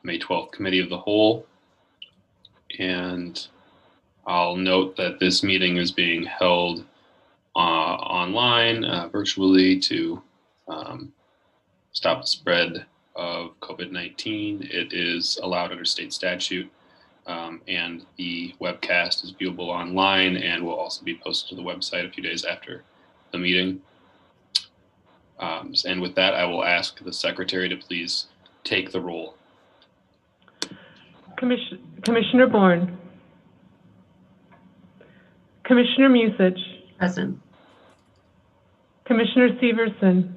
May 12th Committee of the Whole. And I'll note that this meeting is being held online, virtually, to stop the spread of COVID-19. It is allowed under state statute, and the webcast is viewable online and will also be posted to the website a few days after the meeting. And with that, I will ask the secretary to please take the roll. Commissioner Bourne. Commissioner Musich. Present. Commissioner Severson.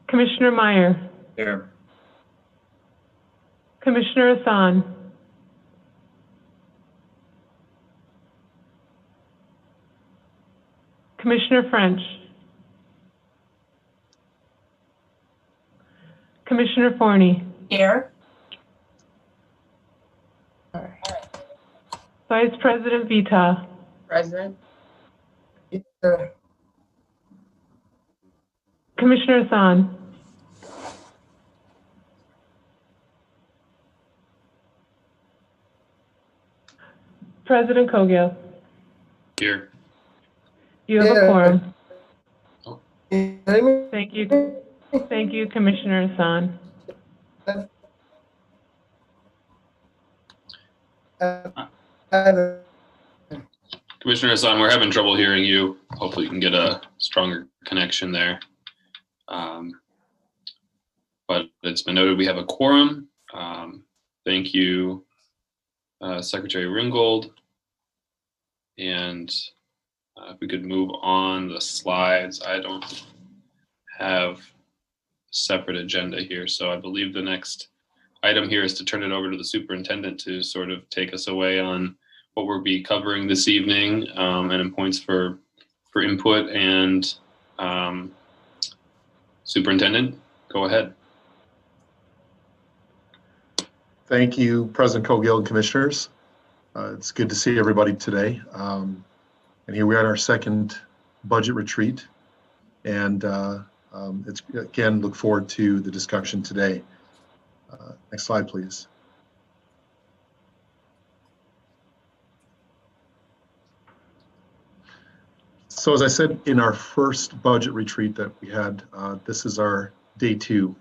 Commissioner Meyer. Here. Commissioner Hassan. Commissioner French. Commissioner Forney. Here. Vice President Vita. Present. Here. Commissioner Hassan. President Kogel. Here. You have a quorum. Oh. Thank you. Thank you, Commissioner Hassan. Commissioner Hassan, we're having trouble hearing you. Hopefully you can get a stronger connection there. But it's been noted we have a quorum. Thank you, Secretary Ringgold. And if we could move on the slides. I don't have a separate agenda here, so I believe the next item here is to turn it over to the superintendent to sort of take us away on what we'll be covering this evening, and in points for input. And Superintendent, go ahead. Thank you, President Kogel and Commissioners. It's good to see everybody today. And here we are at our second budget retreat. And it's, again, look forward to the discussion today. Next slide, please. So as I said in our first budget retreat that we had, this is our day 2.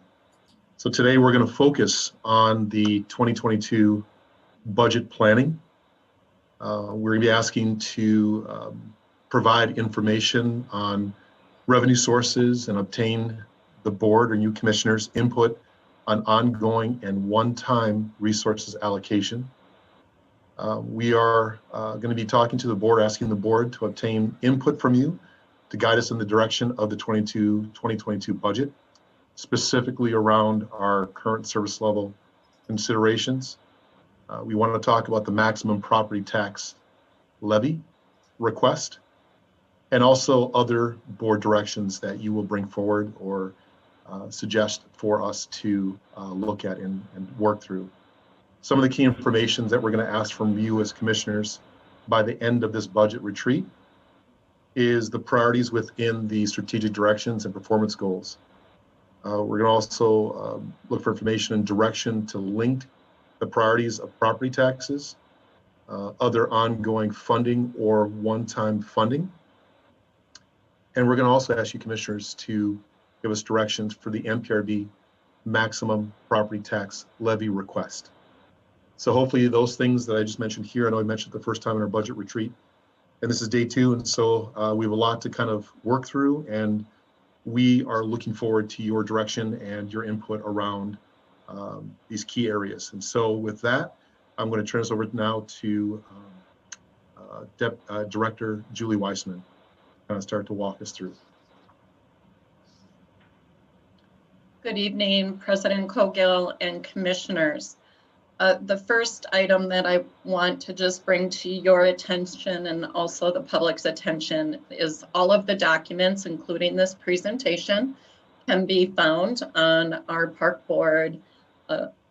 So today we're going to focus on the 2022 budget planning. We're going to be asking to provide information on revenue sources and obtain the board or you commissioners' input on ongoing and one-time resources allocation. We are going to be talking to the board, asking the board to obtain input from you to guide us in the direction of the 2022 budget, specifically around our current service level considerations. We want to talk about the maximum property tax levy request, and also other board directions that you will bring forward or suggest for us to look at and work through. Some of the key information that we're going to ask from you as commissioners by the end of this budget retreat is the priorities within the strategic directions and performance goals. We're going to also look for information and direction to link the priorities of property taxes, other ongoing funding or one-time funding. And we're going to also ask you commissioners to give us directions for the MPRB maximum property tax levy request. So hopefully those things that I just mentioned here, I know I mentioned the first time in our budget retreat, and this is day 2, and so we have a lot to kind of work through, and we are looking forward to your direction and your input around these key areas. And so with that, I'm going to turn this over now to Director Julie Weissman, kind of start to walk us through. Good evening, President Kogel and commissioners. The first item that I want to just bring to your attention and also the public's attention is all of the documents, including this presentation, can be found on our Park Board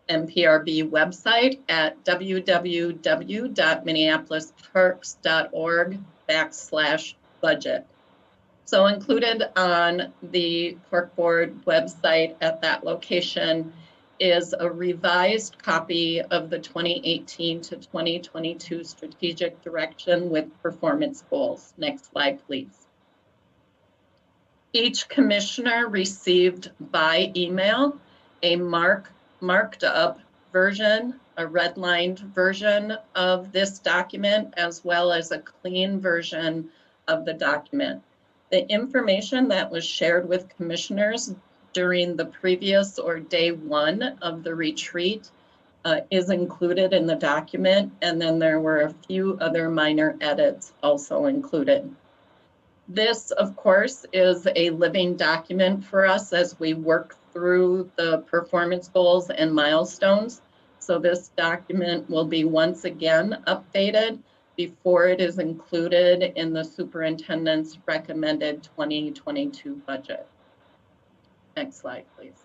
MPRB website at www.minneapolisparks.org/budget. So included on the Park Board website at that location is a revised copy of the 2018 to 2022 strategic direction with performance goals. Next slide, please. Each commissioner received by email a marked up version, a redlined version of this document, as well as a clean version of the document. The information that was shared with commissioners during the previous or day one of the retreat is included in the document, and then there were a few other minor edits also included. This, of course, is a living document for us as we work through the performance goals and milestones. So this document will be once again updated before it is included in the superintendent's recommended 2022 budget. Next slide, please.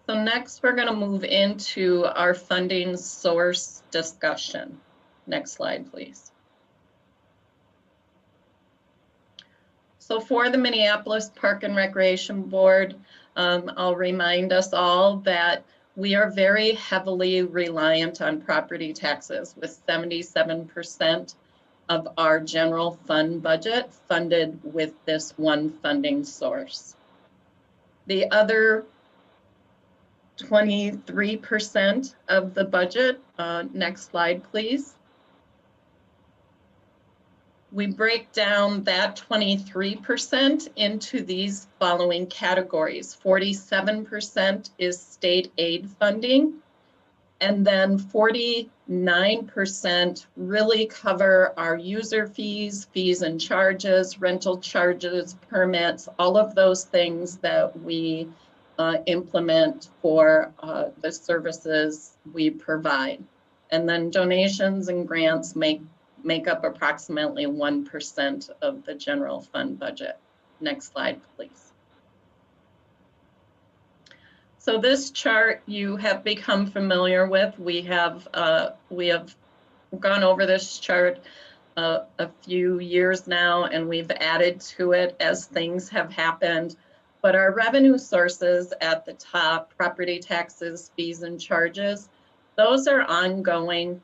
So next, we're going to move into our funding source discussion. Next slide, please. So for the Minneapolis Park and Recreation Board, I'll remind us all that we are very heavily reliant on property taxes, with 77% of our general fund budget funded with this one funding source. The other 23% of the budget, next slide, please. We break down that 23% into these following categories. 47% is state aid funding, and then 49% really cover our user fees, fees and charges, rental charges, permits, all of those things that we implement for the services we provide. And then donations and grants make up approximately 1% of the general fund budget. Next slide, please. So this chart you have become familiar with. We have gone over this chart a few years now, and we've added to it as things have happened. But our revenue sources at the top, property taxes, fees and charges, those are ongoing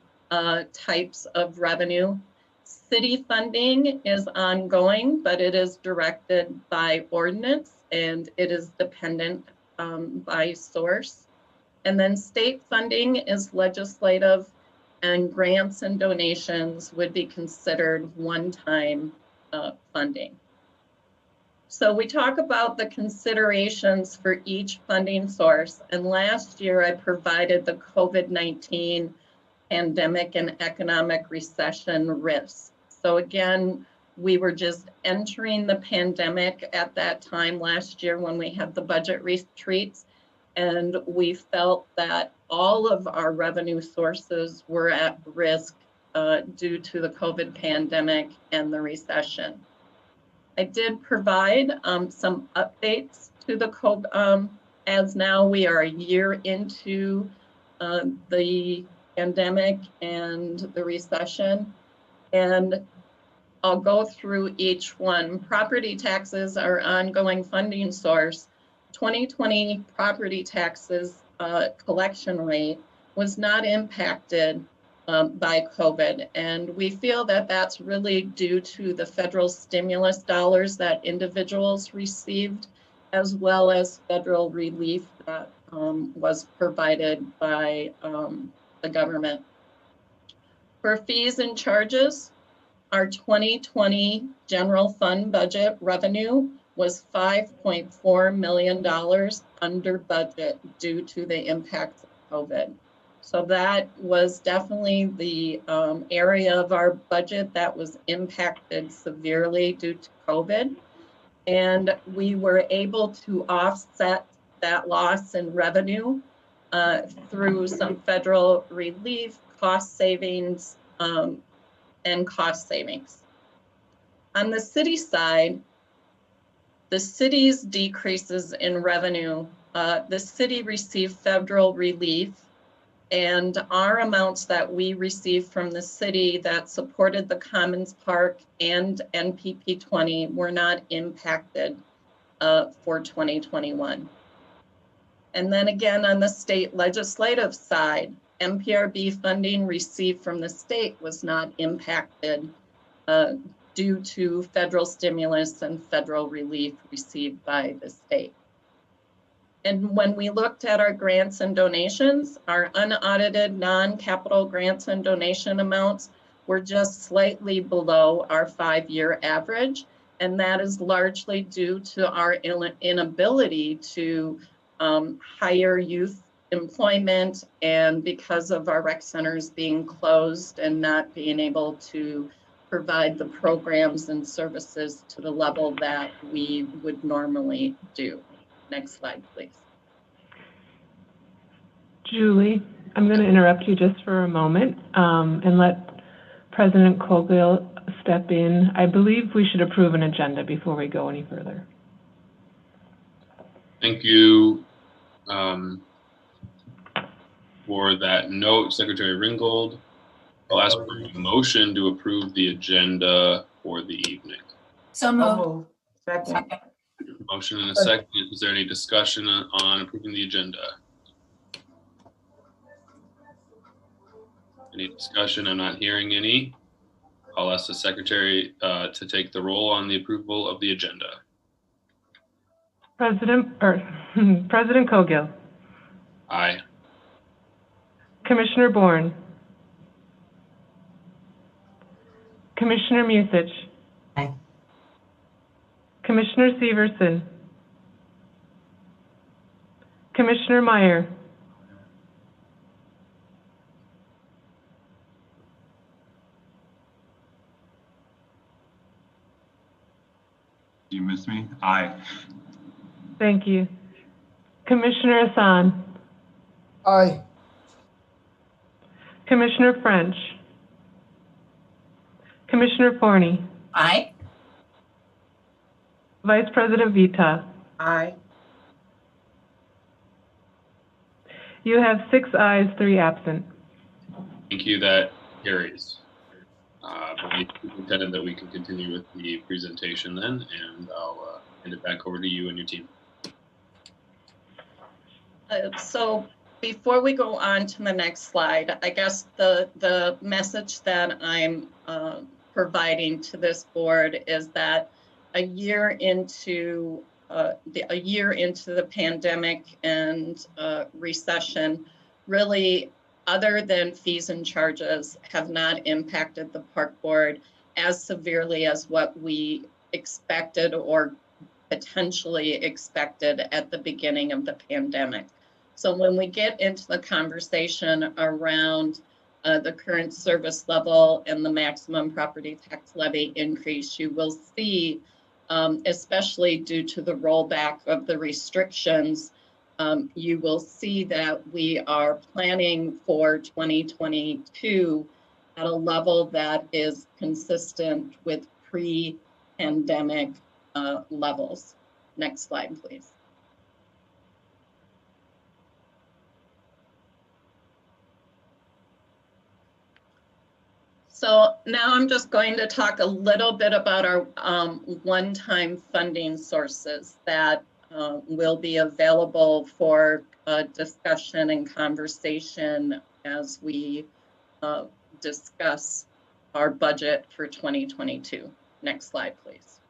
types of revenue. City funding is ongoing, but it is directed by ordinance and it is dependent by source. And then state funding is legislative, and grants and donations would be considered one-time funding. So we talk about the considerations for each funding source. And last year I provided the COVID-19 pandemic and economic recession risks. So again, we were just entering the pandemic at that time last year when we had the budget retreats, and we felt that all of our revenue sources were at risk due to the COVID pandemic and the recession. I did provide some updates to the COVID, as now we are a year into the pandemic and the recession, and I'll go through each one. Property taxes are ongoing funding source. 2020 property taxes collection rate was not impacted by COVID, and we feel that that's really due to the federal stimulus dollars that individuals received, as well as federal relief that was provided by the government. For fees and charges, our 2020 general fund budget revenue was $5.4 million under budget due to the impacts of COVID. So that was definitely the area of our budget that was impacted severely due to COVID. And we were able to offset that loss in revenue through some federal relief, cost savings, and cost savings. On the city side, the city's decreases in revenue, the city received federal relief, and our amounts that we received from the city that supported the Commons Park and NPP 20 were not impacted for 2021. And then again, on the state legislative side, MPRB funding received from the state was not impacted due to federal stimulus and federal relief received by the state. And when we looked at our grants and donations, our unaudited non-capital grants and donation amounts were just slightly below our 5-year average. And that is largely due to our inability to hire youth employment, and because of our rec centers being closed and not being able to provide the programs and services to the level that we would normally do. Next slide, please. Julie, I'm going to interrupt you just for a moment and let President Cogill step in. I believe we should approve an agenda before we go any further. Thank you for that note, Secretary Ringgold. I'll ask for a motion to approve the agenda for the evening. So I'll moved. move. Second. Motion and a second. Is there any discussion on approving the agenda? Any discussion? I'm not hearing any. I'll ask the secretary to take the roll on the approval of the agenda. President Cogill. Aye. Commissioner Bourne. Commissioner Musich. Aye. Commissioner Severson. Commissioner Meyer. You miss me? Aye. Thank you. Commissioner Hassan. Aye. Commissioner French. Commissioner Forney. Aye. Vice President Vita. Aye. You have 6 ayes, 3 absent. Thank you. That carries. Believe Superintendent that we can continue with the presentation then, and I'll hand it back over to you and your team. So before we go on to the next slide, I guess the message that I'm providing to this board is that a year into the pandemic and recession, really, other than fees and charges, have not impacted the park board as severely as what we expected or potentially expected at the beginning of the pandemic. So when we get into the conversation around the current service level and the maximum property tax levy increase, you will see, especially due to the rollback of the restrictions, you will see that we are planning for 2022 at a level that is consistent with pre-pandemic levels. Next slide, please. So now I'm just going to talk a little bit about our one-time funding sources that will be available for discussion and conversation as we discuss our budget for 2022. Next slide, please.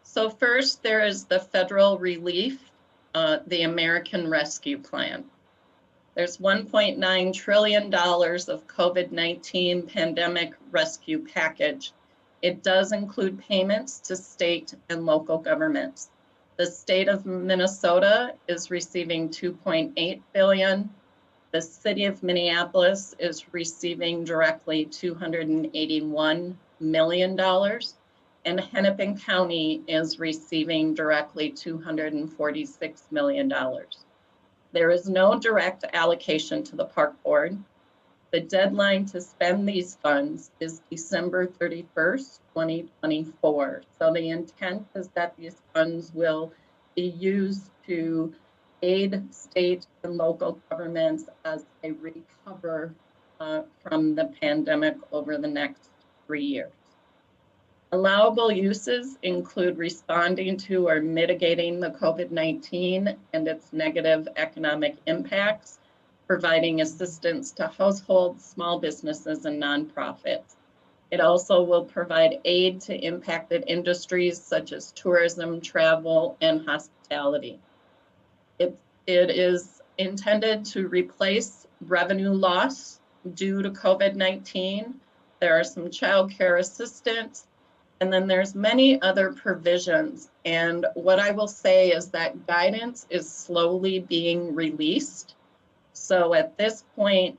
So first, there is the federal relief, the American Rescue Plan. There's $1.9 trillion of COVID-19 pandemic rescue package. It does include payments to state and local governments. The state of Minnesota is receiving $2.8 billion. The city of Minneapolis is receiving directly $281 million. And Hennepin County is receiving directly $246 million. There is no direct allocation to the park board. The deadline to spend these funds is December 31st, 2024. So the intent is that these funds will be used to aid state and local governments as they recover from the pandemic over the next 3 years. Allowable uses include responding to or mitigating the COVID-19 and its negative economic impacts, providing assistance to households, small businesses, and nonprofits. It also will provide aid to impacted industries such as tourism, travel, and hospitality. It is intended to replace revenue loss due to COVID-19. There are some child care assistance, and then there's many other provisions. And what I will say is that guidance is slowly being released. So at this point,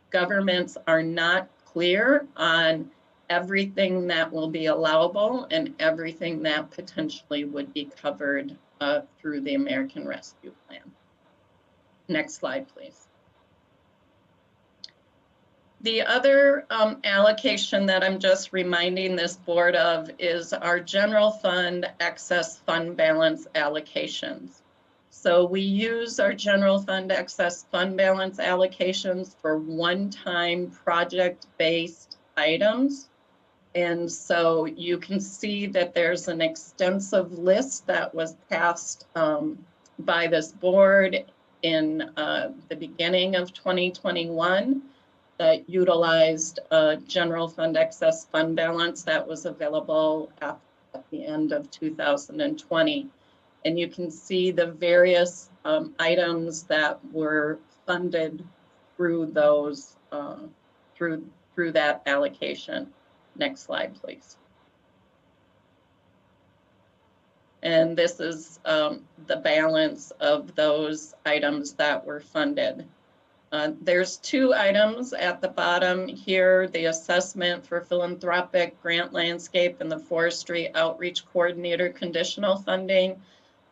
governments are not clear on everything that will be allowable and everything that potentially would be covered through the American Rescue Plan. Next slide, please. The other allocation that I'm just reminding this board of is our general fund excess fund balance allocations. So we use our general fund excess fund balance allocations for one-time project-based items. And so you can see that there's an extensive list that was passed by this board in the beginning of 2021 that utilized general fund excess fund balance that was available at the end of 2020. And you can see the various items that were funded through those, through that allocation. Next slide, please. And this is the balance of those items that were funded. There's two items at the bottom here, the assessment for philanthropic grant landscape and the forestry outreach coordinator conditional funding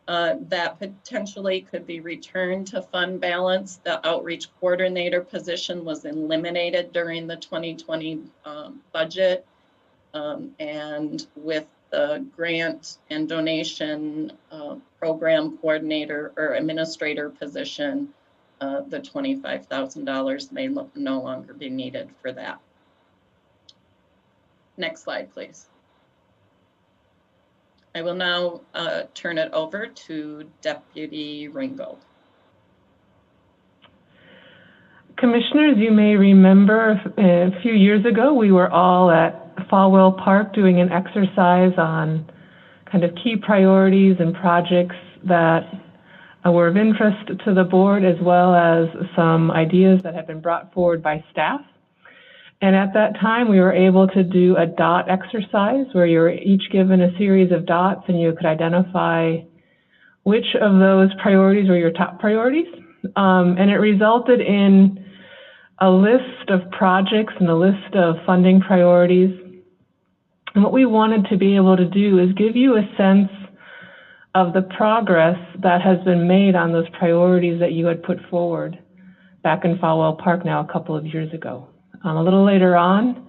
that potentially could be returned to fund balance. The outreach coordinator position was eliminated during the 2020 budget. And with the grant and donation program coordinator or administrator position, the $25,000 may no longer be needed for that. Next slide, please. I will now turn it over to Deputy Ringgold. Commissioners, you may remember a few years ago, we were all at Falwell Park doing an exercise on kind of key priorities and projects that were of interest to the board, as well as some ideas that have been brought forward by staff. And at that time, we were able to do a dot exercise where you were each given a series of dots and you could identify which of those priorities were your top priorities. And it resulted in a list of projects and a list of funding priorities. And what we wanted to be able to do is give you a sense of the progress that has been made on those priorities that you had put forward back in Falwell Park now a couple of years ago. A little later on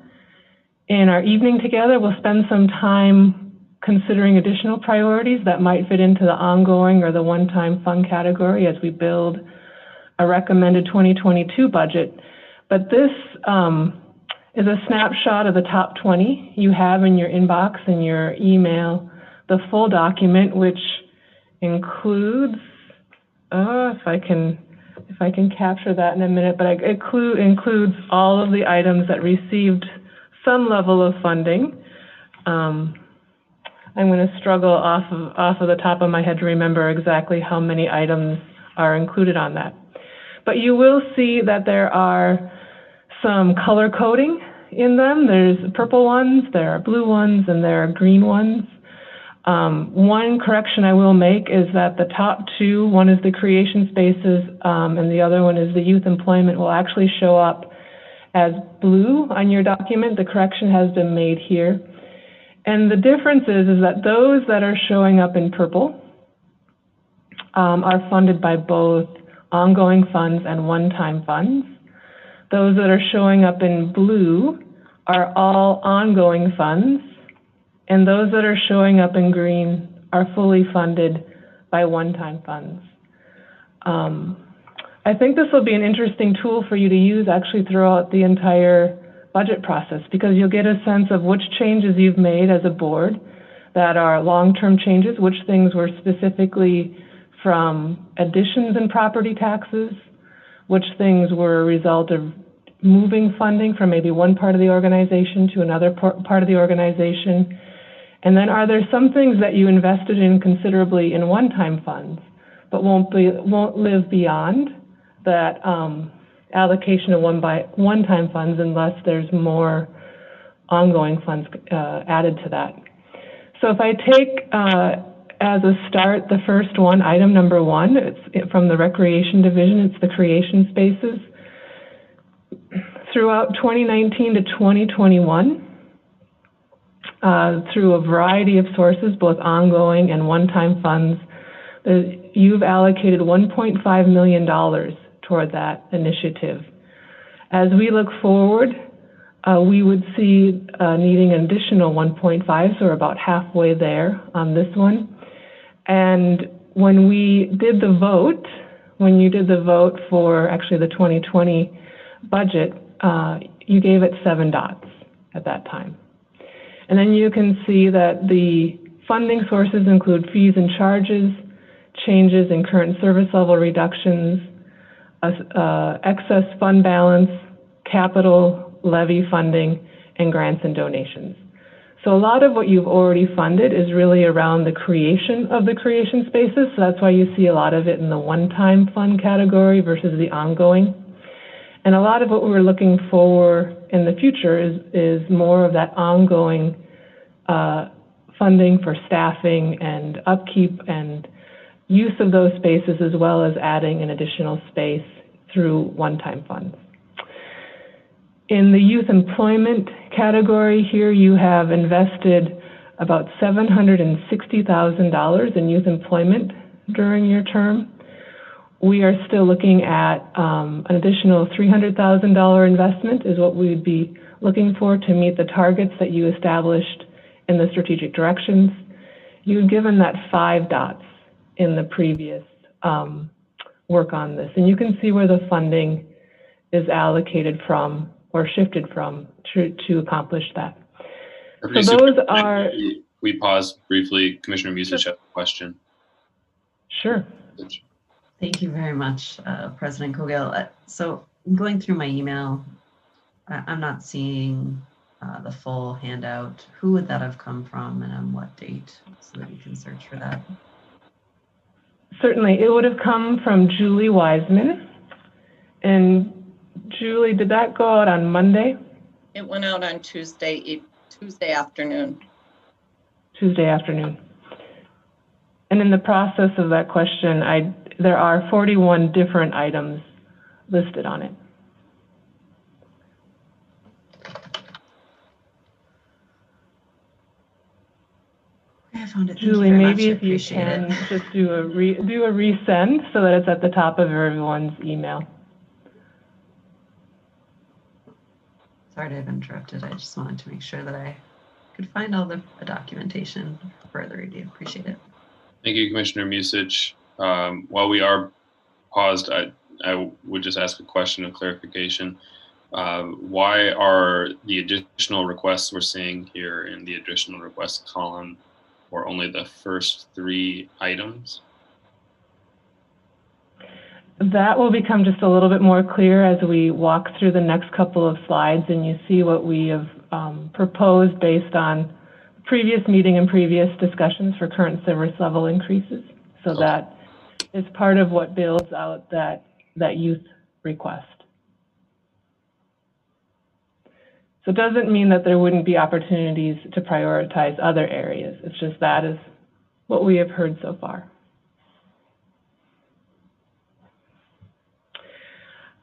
in our evening together, we'll spend some time considering additional priorities that might fit into the ongoing or the one-time fund category as we build a recommended 2022 budget. But this is a snapshot of the top 20. You have in your inbox and your email the full document, which includes, if I can capture that in a minute, but it includes all of the items that received some level of funding. I'm going to struggle off of the top of my head to remember exactly how many items are included on that. But you will see that there are some color coding in them. There's purple ones, there are blue ones, and there are green ones. One correction I will make is that the top two, one is the creation spaces and the other one is the youth employment, will actually show up as blue on your document. The correction has been made here. And the difference is that those that are showing up in purple are funded by both ongoing funds and one-time funds. Those that are showing up in blue are all ongoing funds, and those that are showing up in green are fully funded by one-time funds. I think this will be an interesting tool for you to use actually throughout the entire budget process, because you'll get a sense of which changes you've made as a board that are long-term changes, which things were specifically from additions in property taxes, which things were a result of moving funding from maybe one part of the organization to another part of the organization. And then are there some things that you invested in considerably in one-time funds, but won't live beyond that allocation of one-time funds unless there's more ongoing funds added to that. So if I take as a start the first one, item number 1, it's from the Recreation Division, it's the creation spaces. Throughout 2019 to 2021, through a variety of sources, both ongoing and one-time funds, you've allocated $1.5 million toward that initiative. As we look forward, we would see needing an additional 1.5, so we're about halfway there on this one. And when we did the vote, when you did the vote for actually the 2020 budget, you gave it 7 dots at that time. And then you can see that the funding sources include fees and charges, changes in current service level reductions, excess fund balance, capital levy funding, and grants and donations. So a lot of what you've already funded is really around the creation of the creation spaces. So that's why you see a lot of it in the one-time fund category versus the ongoing. And a lot of what we're looking for in the future is more of that ongoing funding for staffing and upkeep and use of those spaces, as well as adding an additional space through one-time funds. In the youth employment category here, you have invested about $760,000 in youth employment during your term. We are still looking at an additional $300,000 investment is what we would be looking for to meet the targets that you established in the strategic directions. You've given that 5 dots in the previous work on this, and you can see where the funding is allocated from or shifted from to accomplish that. So those are... We pause briefly. Commissioner Musich has a question. Sure. Thank you very much, President Kogel. So going through my email, I'm not seeing the full handout. Who would that have come from and on what date so that we can search for that? Certainly. It would have come from Julie Wiseman. And Julie, did that go out on Monday? It went out on Tuesday afternoon. Tuesday afternoon. And in the process of that question, there are 41 different items listed on it. I found it. Julie, maybe if you can just do a resend so that it's at the top of everyone's email. Sorry to have interrupted. I just wanted to make sure that I could find all the documentation for further review. Appreciate it. Thank you, Commissioner Musich. While we are paused, I would just ask a question of clarification. Why are the additional requests we're seeing here in the additional request column for only the first 3 items? That will become just a little bit more clear as we walk through the next couple of slides and you see what we have proposed based on previous meeting and previous discussions for current service level increases. So that is part of what builds out that youth request. So it doesn't mean that there wouldn't be opportunities to prioritize other areas. It's just that is what we have heard so far.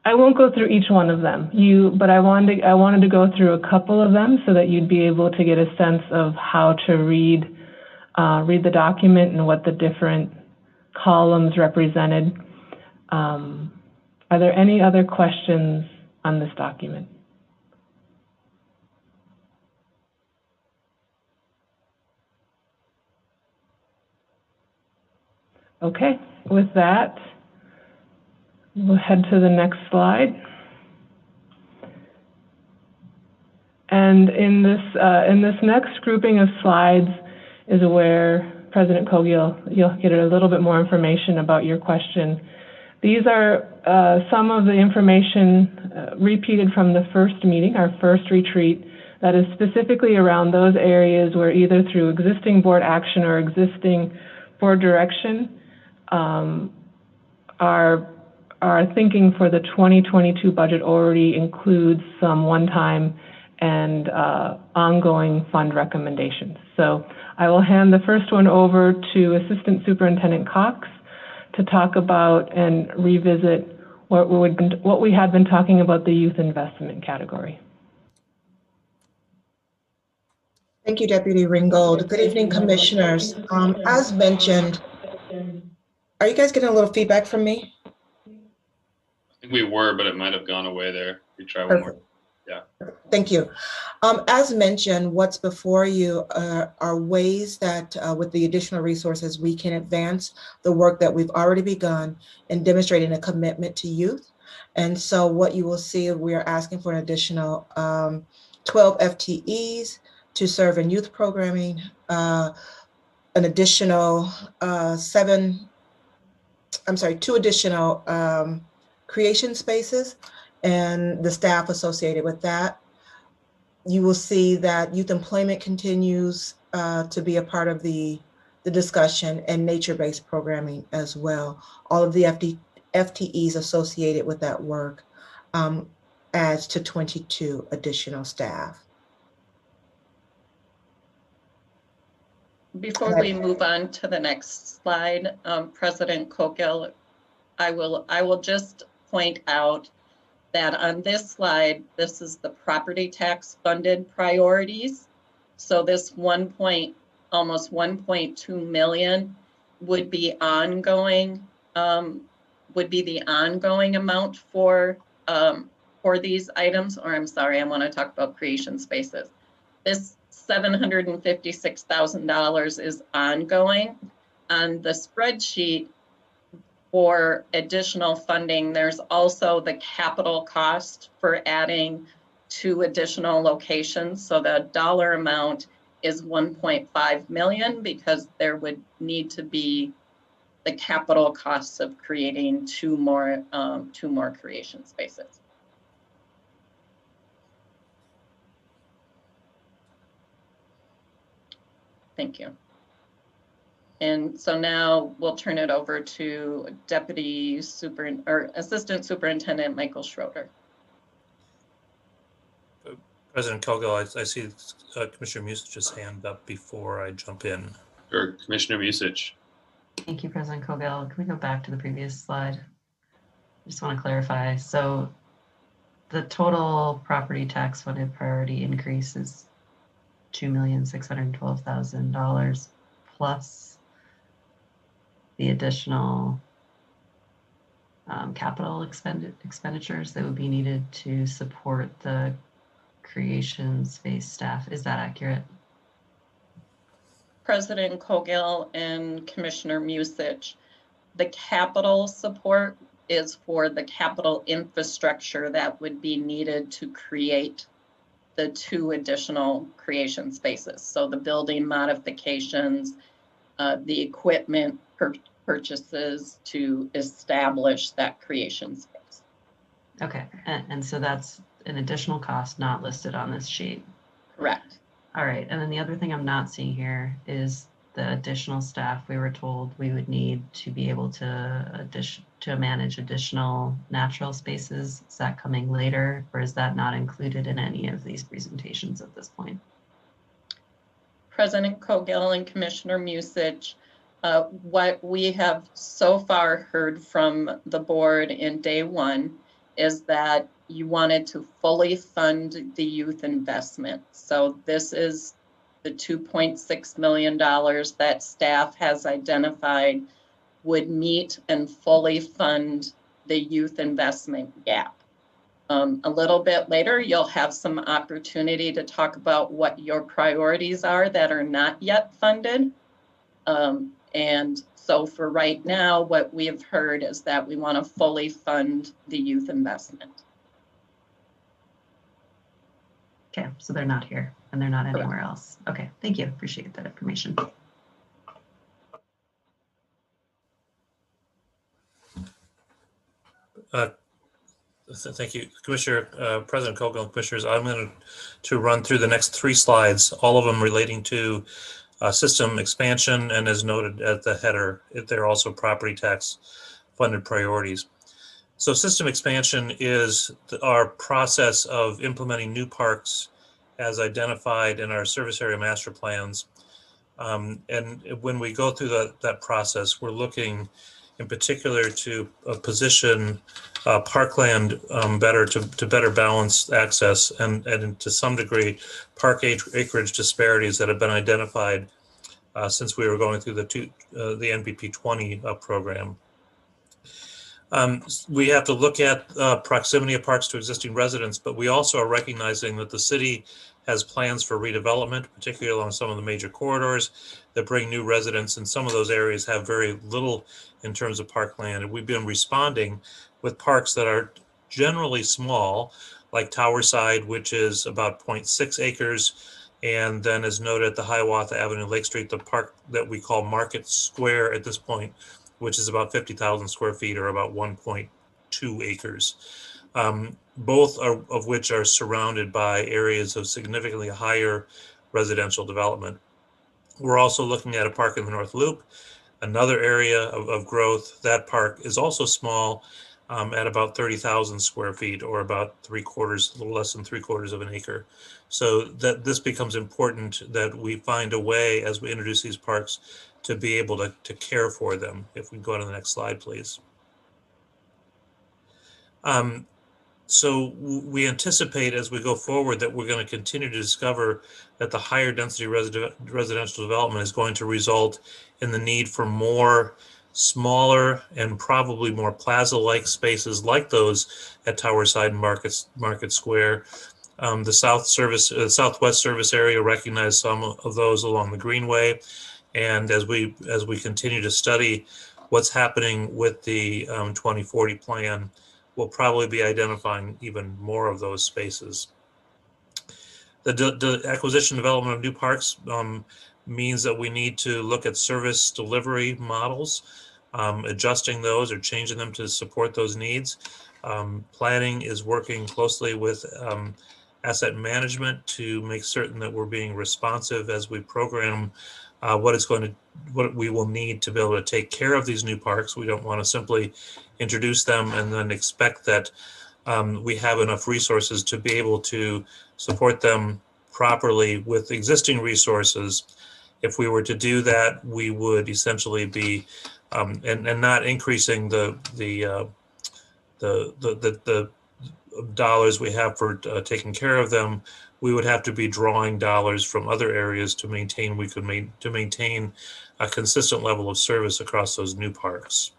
I won't go through each one of them, but I wanted to go through a couple of them so that you'd be able to get a sense of how to read the document and what the different columns represented. Are there any other questions on this document? Okay, with that, we'll head to the next slide. And in this next grouping of slides is where President Cogill, you'll get a little bit more information about your question. These are some of the information repeated from the first meeting, our first retreat, that is specifically around those areas where either through existing board action or existing board direction, our thinking for the 2022 budget already includes some one-time and ongoing fund recommendations. So I will hand the first one over to Assistant Superintendent Cox to talk about and revisit what we had been talking about the youth investment category. Thank you, Deputy Ringgold. Good evening, commissioners. As mentioned, are you guys getting a little feedback from me? I think we were, but it might have gone away there. We try one more. Perfect. Yeah. Thank you. As mentioned, what's before you are ways that with the additional resources, we can advance the work that we've already begun in demonstrating a commitment to youth. And so what you will see, we are asking for an additional 12 FTEs to serve in youth programming, an additional 2 additional creation spaces and the staff associated with that. You will see that youth employment continues to be a part of the discussion, and nature-based programming as well. All of the FTEs associated with that work adds to 22 additional staff. Before we move on to the next slide, President Cogill, I will just point out that on this slide, this is the property tax funded priorities. So this almost 1.2 million would be ongoing, would be the ongoing amount for these items. Or I'm sorry, I want to talk about creation spaces. This $756,000 is ongoing. On the spreadsheet for additional funding, there's also the capital cost for adding 2 additional locations. So the dollar amount is 1.5 million because there would need to be the capital costs of creating 2 more creation spaces. Thank you. And so now we'll turn it over to Assistant Superintendent Michael Schroeder. President Cogill, I see Commissioner Musich's hand up before I jump in. Or Commissioner Musich. Thank you, President Cogill. Can we go back to the previous slide? I just want to clarify. So the total property tax funded priority increase is $2,612,000 plus the additional capital expenditures that would be needed to support the creation space staff. Is that accurate? President Cogill and Commissioner Musich, the capital support is for the capital infrastructure that would be needed to create the 2 additional creation spaces. So the building modifications, the equipment purchases to establish that creation space. Okay, and so that's an additional cost not listed on this sheet. Correct. All right, and then the other thing I'm not seeing here is the additional staff we were told we would need to be able to manage additional natural spaces. Is that coming later, or is that not included in any of these presentations at this point? President Cogill and Commissioner Musich, what we have so far heard from the board in day 1 is that you wanted to fully fund the youth investment. So this is the $2.6 million that staff has identified would meet and fully fund the youth investment gap. A little bit later, you'll have some opportunity to talk about what your priorities are that are not yet funded. And so for right now, what we have heard is that we want to fully fund the youth investment. Okay, so they're not here and they're not anywhere else. Okay, thank you. Appreciate that information. Thank you, Commissioner, President Kogel and Commissioners. I'm going to run through the next 3 slides, all of them relating to system expansion, and as noted at the header, they're also property tax funded priorities. So system expansion is our process of implementing new parks as identified in our service area master plans. And when we go through that process, we're looking in particular to position parkland better to better balance access and to some degree park acreage disparities that have been identified since we were going through the NBP 20 program. We have to look at proximity of parks to existing residents, but we also are recognizing that the city has plans for redevelopment, particularly along some of the major corridors that bring new residents, and some of those areas have very little in terms of parkland. And we've been responding with parks that are generally small, like Towerside, which is about 0.6 acres. And then as noted at the Hiawatha Avenue, Lake Street, the park that we call Market Square at this point, which is about 50,000 square feet or about 1.2 acres. Both of which are surrounded by areas of significantly higher residential development. We're also looking at a park in the North Loop, another area of growth. That park is also small at about 30,000 square feet or about a little less than 3/4 of an acre. So that this becomes important that we find a way as we introduce these parks to be able to care for them. If we go to the next slide, please. So we anticipate as we go forward that we're going to continue to discover that the higher density residential development is going to result in the need for more smaller and probably more plaza-like spaces like those at Towerside and Market Square. The Southwest service area recognized some of those along the Greenway. And as we continue to study what's happening with the 2040 plan, we'll probably be identifying even more of those spaces. The acquisition development of new parks means that we need to look at service delivery models, adjusting those or changing them to support those needs. Planning is working closely with asset management to make certain that we're being responsive as we program what we will need to be able to take care of these new parks. We don't want to simply introduce them and then expect that we have enough resources to be able to support them properly with existing resources. If we were to do that, we would essentially be and not increasing the dollars we have for taking care of them. We would have to be drawing dollars from other areas to maintain a consistent level of service across those new parks.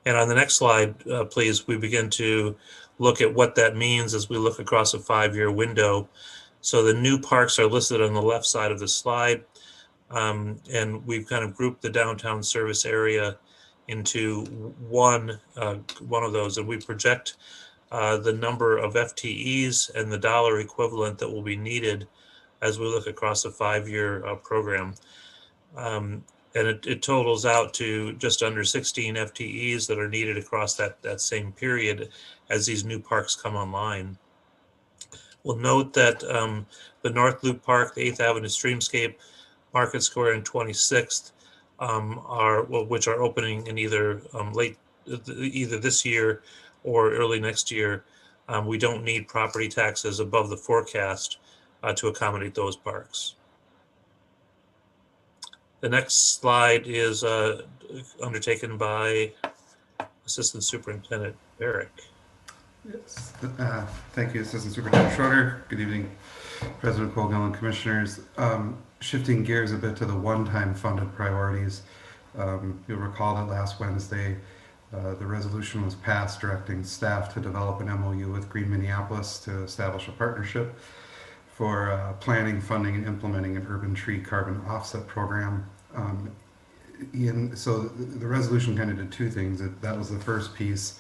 And on the next slide, please, we begin to look at what that means as we look across a 5-year window. So the new parks are listed on the left side of the slide, and we've kind of grouped the downtown service area into one of those, and we project the number of FTEs and the dollar equivalent that will be needed as we look across a 5-year program. And it totals out to just under 16 FTEs that are needed across that same period as these new parks come online. We'll note that the North Loop Park, the 8th Avenue Streamscape, Market Square, and 26th which are opening in either this year or early next year. We don't need property taxes above the forecast to accommodate those parks. The next slide is undertaken by Assistant Superintendent Barrick. Yes. Thank you, Assistant Superintendent Schroeder. Good evening, President Kogel and Commissioners. Shifting gears a bit to the one-time funded priorities. You'll recall that last Wednesday, the resolution was passed directing staff to develop an MOU with Green Minneapolis to establish a partnership for planning, funding, and implementing an urban tree carbon offset program. So the resolution kind of did two things. That was the first piece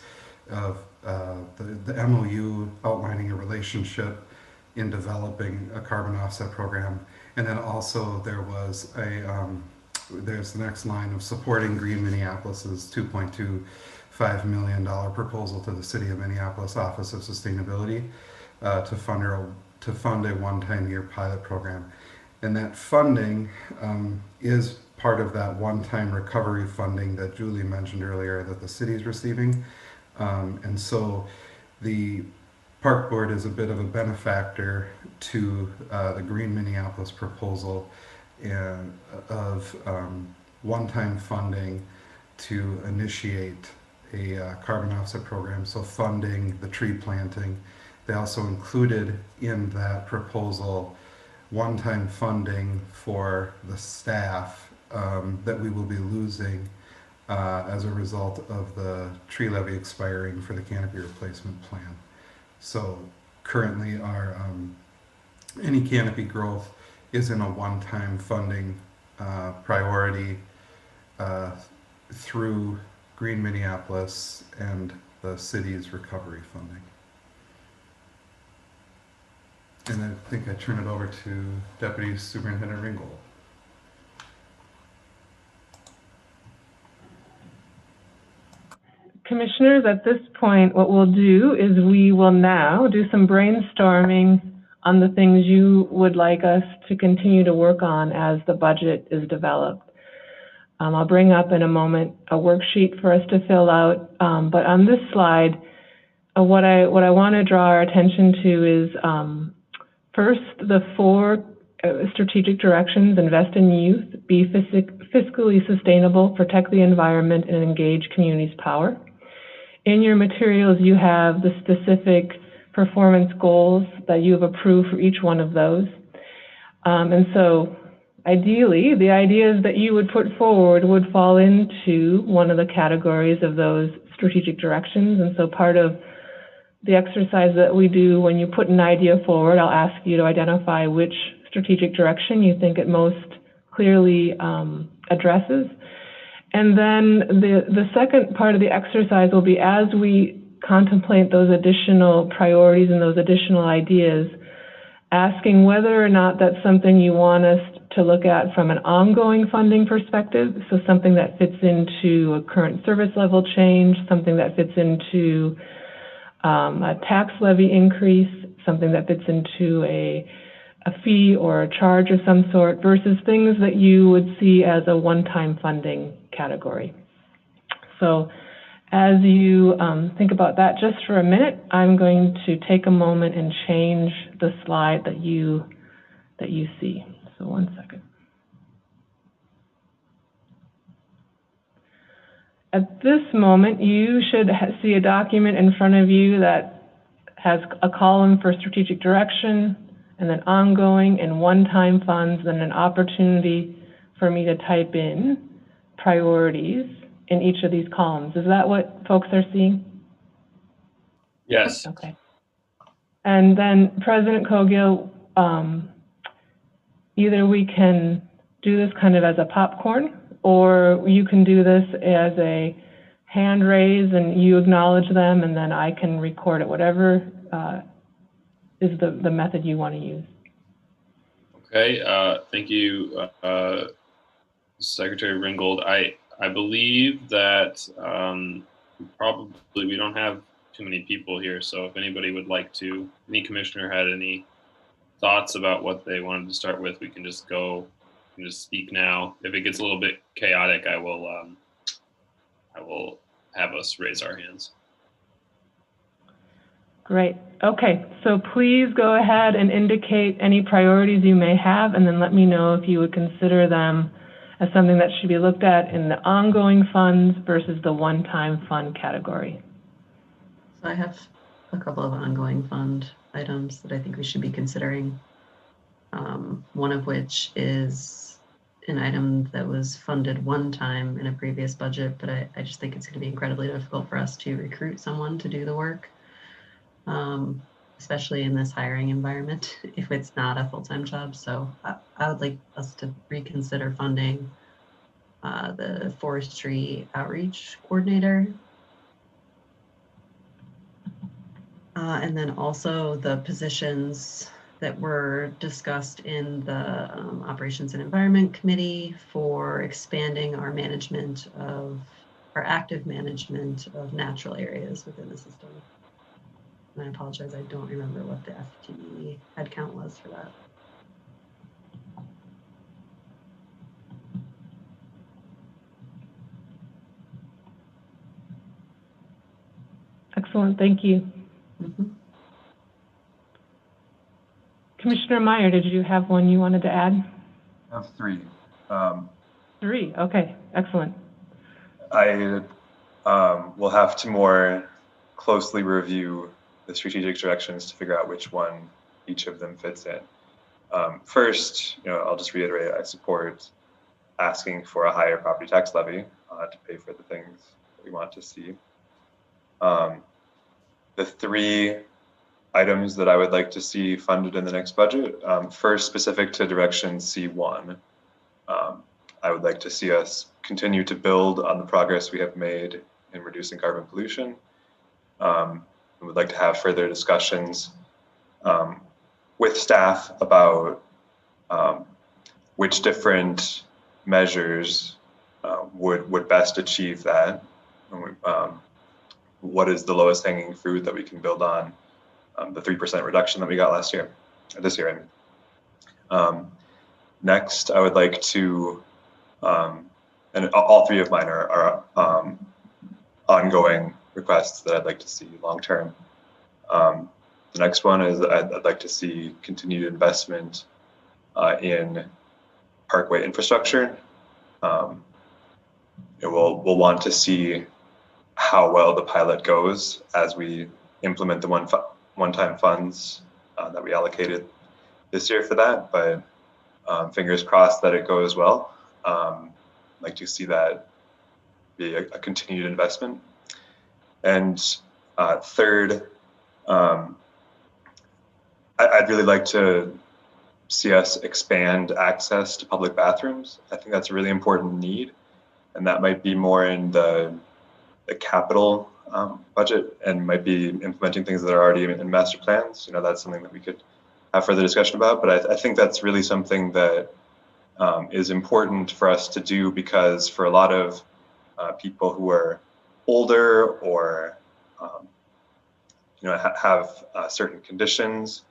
of the MOU outlining a relationship in developing a carbon offset program. And then also there was there's the next line of supporting Green Minneapolis's $2.25 million proposal to the City of Minneapolis Office of Sustainability to fund a one-time year pilot program. And that funding is part of that one-time recovery funding that Julie mentioned earlier that the city is receiving. And so the Park Board is a bit of a benefactor to the Green Minneapolis proposal of one-time funding to initiate a carbon offset program, so funding the tree planting. They also included in that proposal one-time funding for the staff that we will be losing as a result of the tree levy expiring for the canopy replacement plan. So currently our any canopy growth is in a one-time funding priority through Green Minneapolis and the city's recovery funding. And I think I turn it over to Deputy Superintendent Ringgold. Commissioners, at this point, what we'll do is we will now do some brainstorming on the things you would like us to continue to work on as the budget is developed. I'll bring up in a moment a worksheet for us to fill out, but on this slide, what I want to draw our attention to is first, the 4 strategic directions: invest in youth, be fiscally sustainable, protect the environment, and engage communities' power. In your materials, you have the specific performance goals that you have approved for each one of those. And so ideally, the ideas that you would put forward would fall into one of the categories of those strategic directions. And so part of the exercise that we do when you put an idea forward, I'll ask you to identify which strategic direction you think it most clearly addresses. And then the second part of the exercise will be, as we contemplate those additional priorities and those additional ideas, asking whether or not that's something you want us to look at from an ongoing funding perspective, so something that fits into a current service level change, something that fits into a tax levy increase, something that fits into a fee or a charge of some sort, versus things that you would see as a one-time funding category. So as you think about that just for a minute, I'm going to take a moment and change the slide that you see. So one second. At this moment, you should see a document in front of you that has a column for strategic direction, and then ongoing and one-time funds, and an opportunity for me to type in priorities in each of these columns. Is that what folks are seeing? Yes. Okay. And then President Cogill, either we can do this kind of as a popcorn, or you can do this as a hand raise and you acknowledge them, and then I can record it, whatever is the method you want to use. Okay, thank you, Secretary Ringgold. I believe that we don't have too many people here, so if anybody would like to, any commissioner had any thoughts about what they wanted to start with, we can just go and just speak now. If it gets a little bit chaotic, I will have us raise our hands. Great. Okay, so please go ahead and indicate any priorities you may have, and then let me know if you would consider them as something that should be looked at in the ongoing funds versus the one-time fund category. So I have a couple of ongoing fund items that I think we should be considering. One of which is an item that was funded one time in a previous budget, but I just think it's going to be incredibly difficult for us to recruit someone to do the work, especially in this hiring environment, if it's not a full-time job. So I would like us to reconsider funding the forestry outreach coordinator. And then also the positions that were discussed in the Operations and Environment Committee for expanding our management of, our active management of natural areas within the system. And I apologize, I don't remember what the FTE headcount was for that. Excellent, thank you. Mhm. Commissioner Meyer, did you have one you wanted to add? I have three. 3, okay, excellent. I will have to more closely review the strategic directions to figure out which one each of them fits in. First, I'll just reiterate, I support asking for a higher property tax levy to pay for the things that we want to see. The 3 items that I would like to see funded in the next budget, first, specific to direction C1, I would like to see us continue to build on the progress we have made in reducing carbon pollution. I would like to have further discussions with staff about which different measures would best achieve that. What is the lowest hanging fruit that we can build on the 3% reduction that we got this year, I mean. Next, I would like to, and all 3 of mine are ongoing requests that I'd like to see long-term. The next one is I'd like to see continued investment in Parkway Infrastructure. We'll want to see how well the pilot goes as we implement the one-time funds that we allocated this year for that, but fingers crossed that it goes well. I'd like to see that be a continued investment. And third, I'd really like to see us expand access to public bathrooms. I think that's a really important need, and that might be more in the capital budget and might be implementing things that are already in master plans. That's something that we could have further discussion about, but I think that's really something that is important for us to do, because for a lot of people who are older or have certain conditions,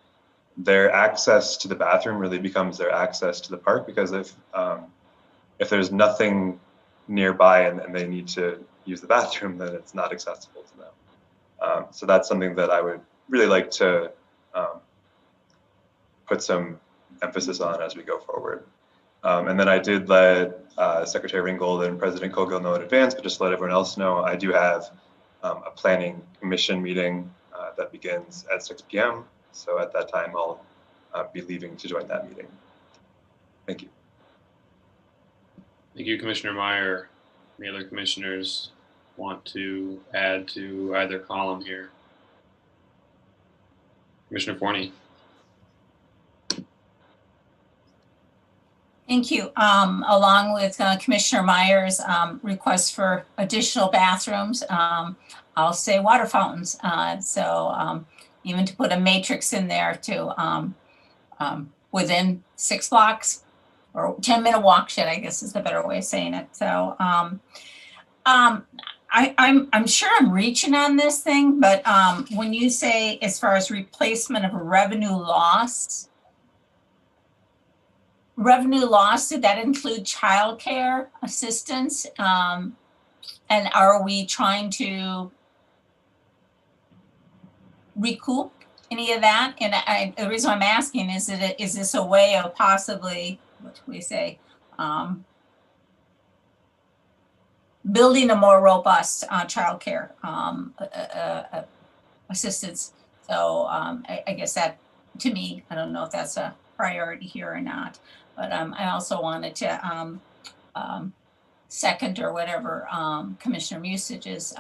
their access to the bathroom really becomes their access to the park, because if there's nothing nearby and they need to use the bathroom, then it's not accessible to them. So that's something that I would really like to put some emphasis on as we go forward. And then I did let Secretary Ringgold and President Cogill know in advance, but just to let everyone else know, I do have a planning commission meeting that begins at 6 p.m. So at that time, I'll be leaving to join that meeting. Thank you. Thank you, Commissioner Meyer. Any other commissioners want to add to either column here? Commissioner Forney. Thank you. Along with Commissioner Meyer's request for additional bathrooms, I'll say water fountains. Even to put a matrix in there to within 6 blocks or 10-minute walk shed, I guess is the better way of saying it. So I'm sure I'm reaching on this thing, but when you say as far as replacement of revenue loss, did that include childcare assistance? And are we trying to recoup any of that? And the reason I'm asking is that is this a way of possibly, what do we say, building a more robust childcare assistance? So I guess that, to me, I don't know if that's a priority here or not, but I also wanted to second or whatever Commissioner Musage's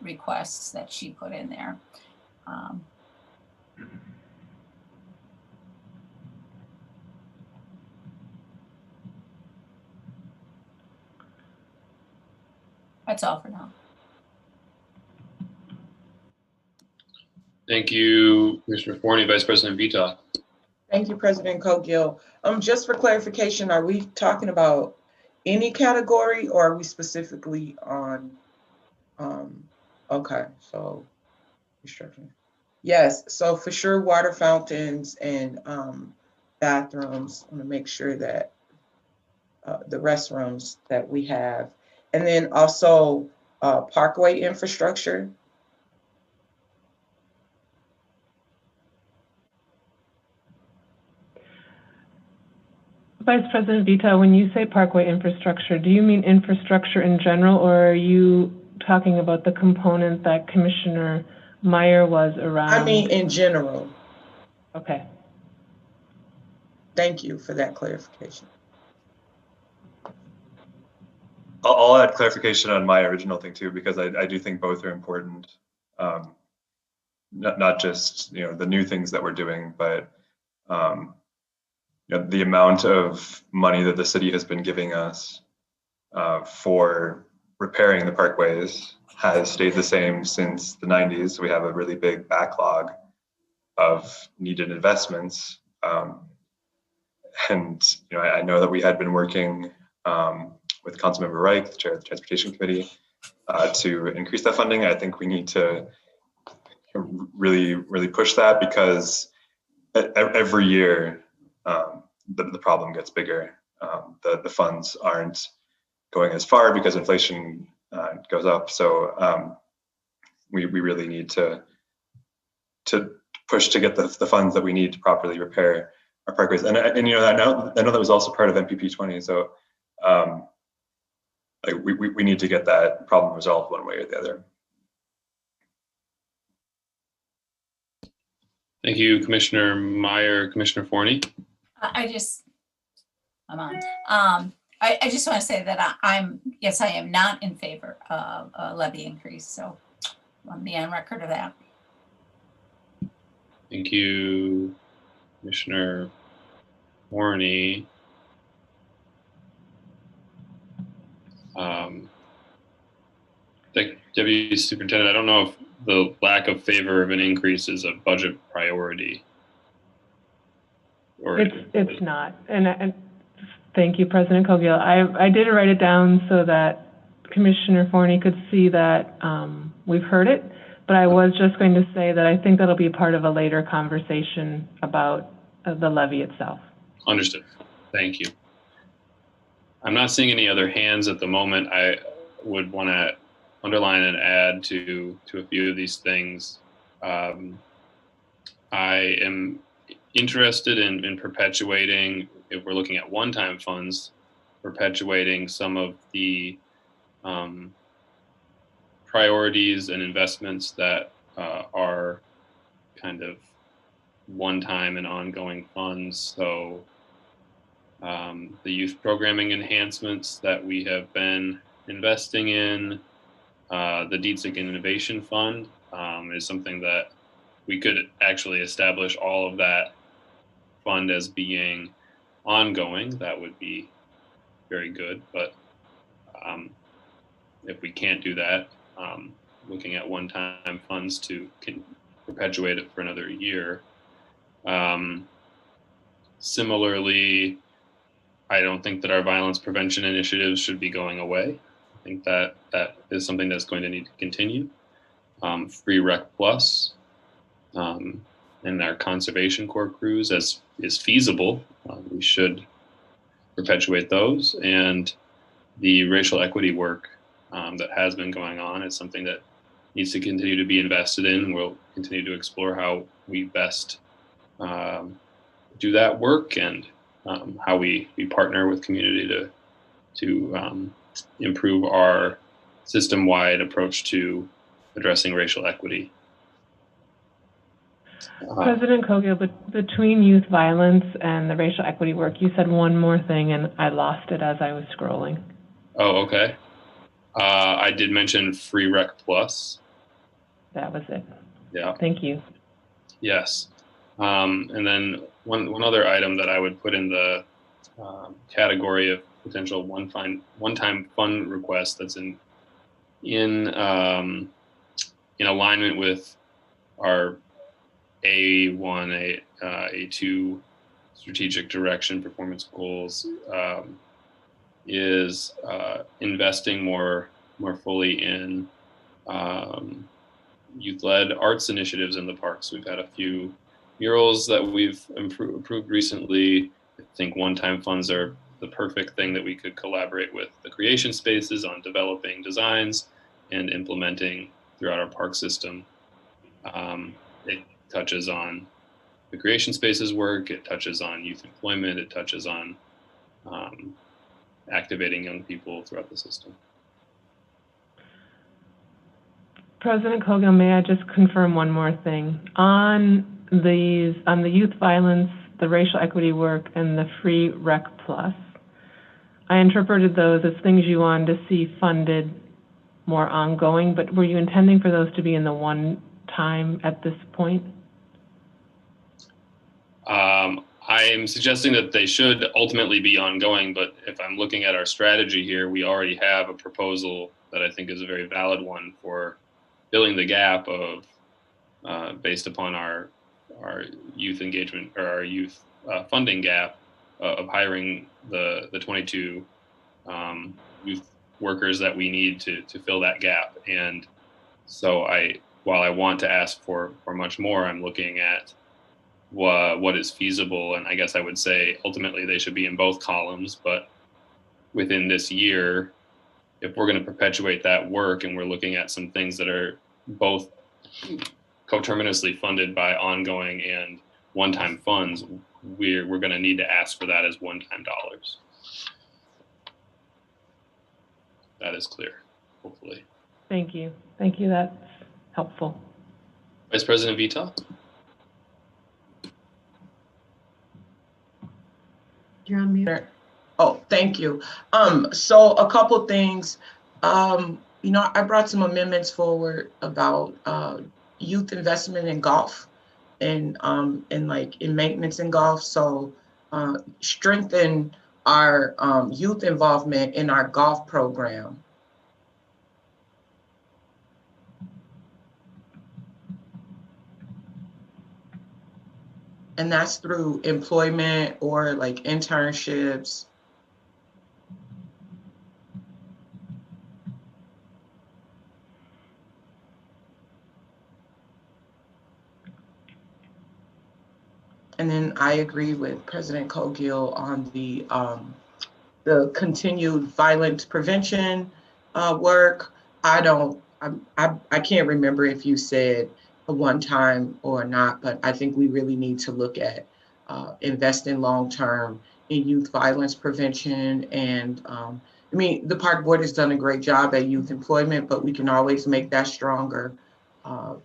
requests that she put in there. That's all for now. Thank you, Commissioner Forney. Vice President Vita. Thank you, President Cogill. Just for clarification, are we talking about any category or are we specifically on, okay, so restructuring. Yes, so for sure, water fountains and bathrooms. I'm gonna make sure that the restrooms that we have. And then also Parkway infrastructure. Vice President Vita, when you say Parkway infrastructure, do you mean infrastructure in general, or are you talking about the component that Commissioner Meyer was around? I mean, in general. Okay. Thank you for that clarification. I'll add clarification on my original thing too, because I do think both are important. Not just, you know, the new things that we're doing, but you know, the amount of money that the city has been giving us for repairing the parkways has stayed the same since the 90s. We have a really big backlog of needed investments. And you know, I know that we had been working with Councilmember Reich, the chair of the Transportation Committee, to increase that funding. I think we need to really push that, because every year the problem gets bigger. The funds aren't going as far because inflation goes up. So we really need to push to get the funds that we need to properly repair our parkways. And you know, I know that was also part of MPP 20. So like we need to get that problem resolved one way or the other. Thank you, Commissioner Meyer. Commissioner Forney? I'm on. I just want to say that yes, I am not in favor of a levy increase. So let me be on record of that. Thank you, Commissioner Forney. Deputy Superintendent, I don't know if the lack of favor of an increase is a budget priority. Or it's not. And thank you, President Cogill. I did write it down so that Commissioner Forney could see that we've heard it, but I was just going to say that I think that'll be part of a later conversation about the levy itself. Understood. Thank you. I'm not seeing any other hands at the moment. I would want to underline and add to a few of these things. I am interested in perpetuating, if we're looking at one-time funds, perpetuating some of the priorities and investments that are kind of one-time and ongoing funds. So the youth programming enhancements that we have been investing in, the DEETSIC Innovation Fund is something that we could actually establish all of that fund as being ongoing. That would be very good. But if we can't do that, looking at one-time funds to perpetuate it for another year. Similarly, I don't think that our violence prevention initiatives should be going away. I think that is something that's going to need to continue. Free Rec Plus and our Conservation Corps crews, as is feasible, we should perpetuate those. And the racial equity work that has been going on is something that needs to continue to be invested in. We'll continue to explore how we best do that work, and how we partner with community to improve our system-wide approach to addressing racial equity. President Cogill, between youth violence and the racial equity work, you said one more thing and I lost it as I was scrolling. Oh, okay. I did mention Free Rec Plus. That was it. Yeah. Thank you. Yes. And then one other item that I would put in the category of potential one-time fund request that's in alignment with our A1, A2 strategic direction, performance goals, is investing more fully in youth-led arts initiatives in the parks. We've had a few murals that we've approved recently. I think one-time funds are the perfect thing that we could collaborate with the creation spaces on developing designs and implementing throughout our park system. It touches on the creation spaces work, it touches on youth employment, it touches on activating young people throughout the system. President Cogill, may I just confirm one more thing? On the youth violence, the racial equity work, and the free Rec Plus, I interpreted those as things you wanted to see funded more ongoing, but were you intending for those to be in the one time at this point? I'm suggesting that they should ultimately be ongoing, but if I'm looking at our strategy here, we already have a proposal that I think is a very valid one for filling the gap of, based upon our youth engagement or our youth funding gap of hiring the 22 youth workers that we need to fill that gap. And so while I want to ask for much more, I'm looking at what is feasible. And I guess I would say ultimately they should be in both columns, but within this year, if we're going to perpetuate that work and we're looking at some things that are both coterminously funded by ongoing and one-time funds, we're going to need to ask for that as one-time dollars. That is clear, hopefully. Thank you. Thank you. That's helpful. Vice President Vita? You're on mute. Oh, thank you. So a couple things. You know, I brought some amendments forward about youth investment in golf and in maintenance in golf. So strengthen our youth involvement in our golf program. And that's through employment or like internships. And then I agree with President Cogill on the continued violence prevention work. I can't remember if you said a one-time or not, but I think we really need to look at investing long-term in youth violence prevention. And I mean, the park board has done a great job at youth employment, but we can always make that stronger.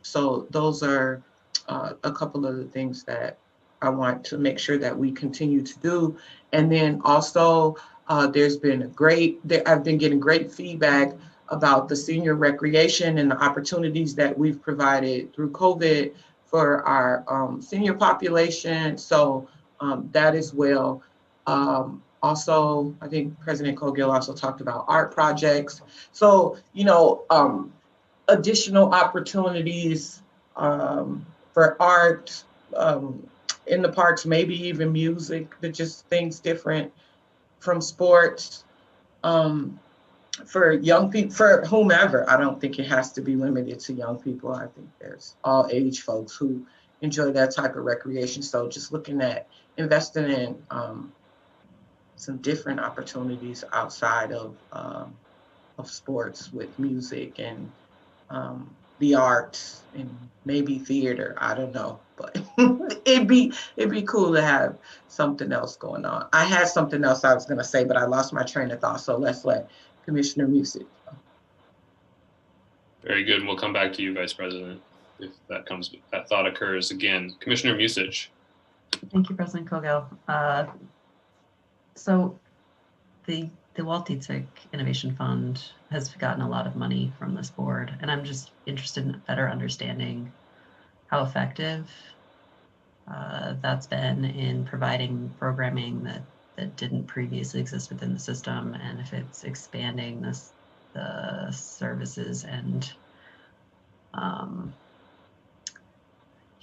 So those are a couple of the things that I want to make sure that we continue to do. And then also I've been getting great feedback about the senior recreation and the opportunities that we've provided through COVID for our senior population. So that as well. Also, I think President Cogill also talked about art projects. So, you know, additional opportunities for art in the parks, maybe even music, but just things different from sports. For young people, for whomever, I don't think it has to be limited to young people. I think there's all age folks who enjoy that type of recreation. So just looking at investing in some different opportunities outside of sports with music and the arts and maybe theater. I don't know, but it'd be cool to have something else going on. I had something else I was going to say, but I lost my train of thought. So let's let Commissioner Music. Very good. We'll come back to you, Vice President, if that thought occurs again. Commissioner Musich. Thank you, President Cogill. So the Walt Dietzig Innovation Fund has gotten a lot of money from this board, and I'm just interested in better understanding how effective that's been in providing programming that didn't previously exist within the system, and if it's expanding the services and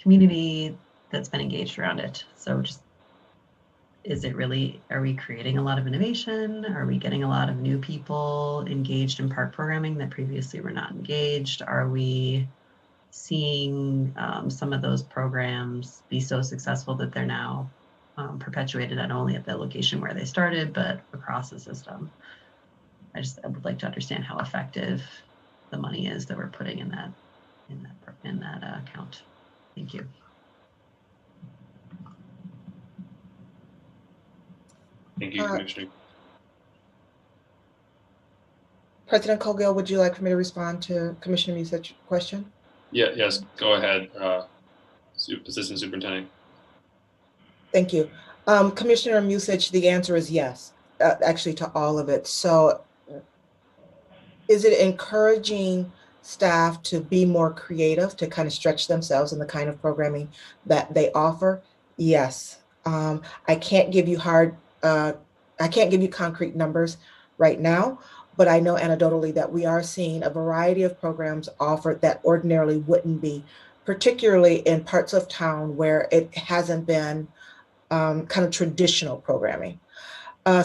community that's been engaged around it. So just is it really, are we creating a lot of innovation? Are we getting a lot of new people engaged in park programming that previously were not engaged? Are we seeing some of those programs be so successful that they're now perpetuated not only at the location where they started, but across the system? I would like to understand how effective the money is that we're putting in that account. Thank you. Thank you, Commissioner. President Coghill, would you like for me to respond to Commissioner Musich's question? Yes, go ahead, Assistant Superintendent. Thank you. Commissioner Musich, the answer is yes, actually to all of it. So is it encouraging staff to be more creative, to kind of stretch themselves in the kind of programming that they offer? Yes. I can't give you concrete numbers right now, but I know anecdotally that we are seeing a variety of programs offered that ordinarily wouldn't be, particularly in parts of town where it hasn't been kind of traditional programming.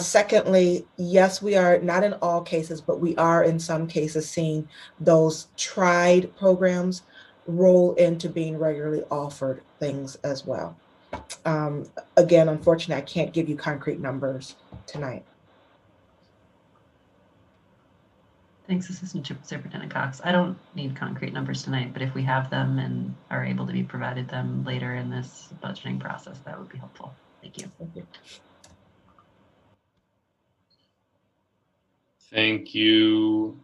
Secondly, yes, we are not in all cases, but we are in some cases seeing those tried programs roll into being regularly offered things as well. Again, unfortunately, I can't give you concrete numbers tonight. Thanks, Assistant Superintendent Cox. I don't need concrete numbers tonight, but if we have them and are able to be provided them later in this budgeting process, that would be helpful. Thank you. Thank you,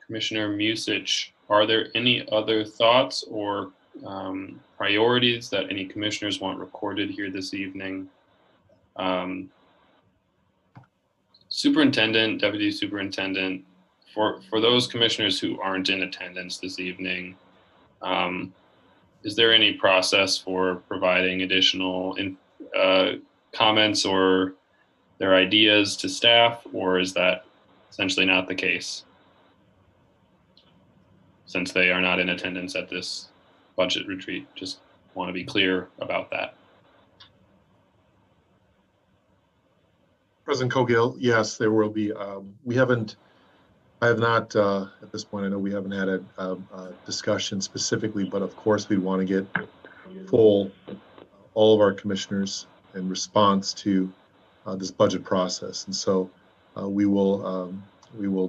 Commissioner Musich. Are there any other thoughts or priorities that any commissioners want recorded here this evening? Superintendent, Deputy Superintendent, for those commissioners who aren't in attendance this evening, is there any process for providing additional comments or their ideas to staff, or is that essentially not the case, since they are not in attendance at this budget retreat? Just want to be clear about that. President Coghill, yes, there will be. I have not, at this point, I know we haven't had a discussion specifically, but of course we want to get all of our commissioners in response to this budget process. And so we will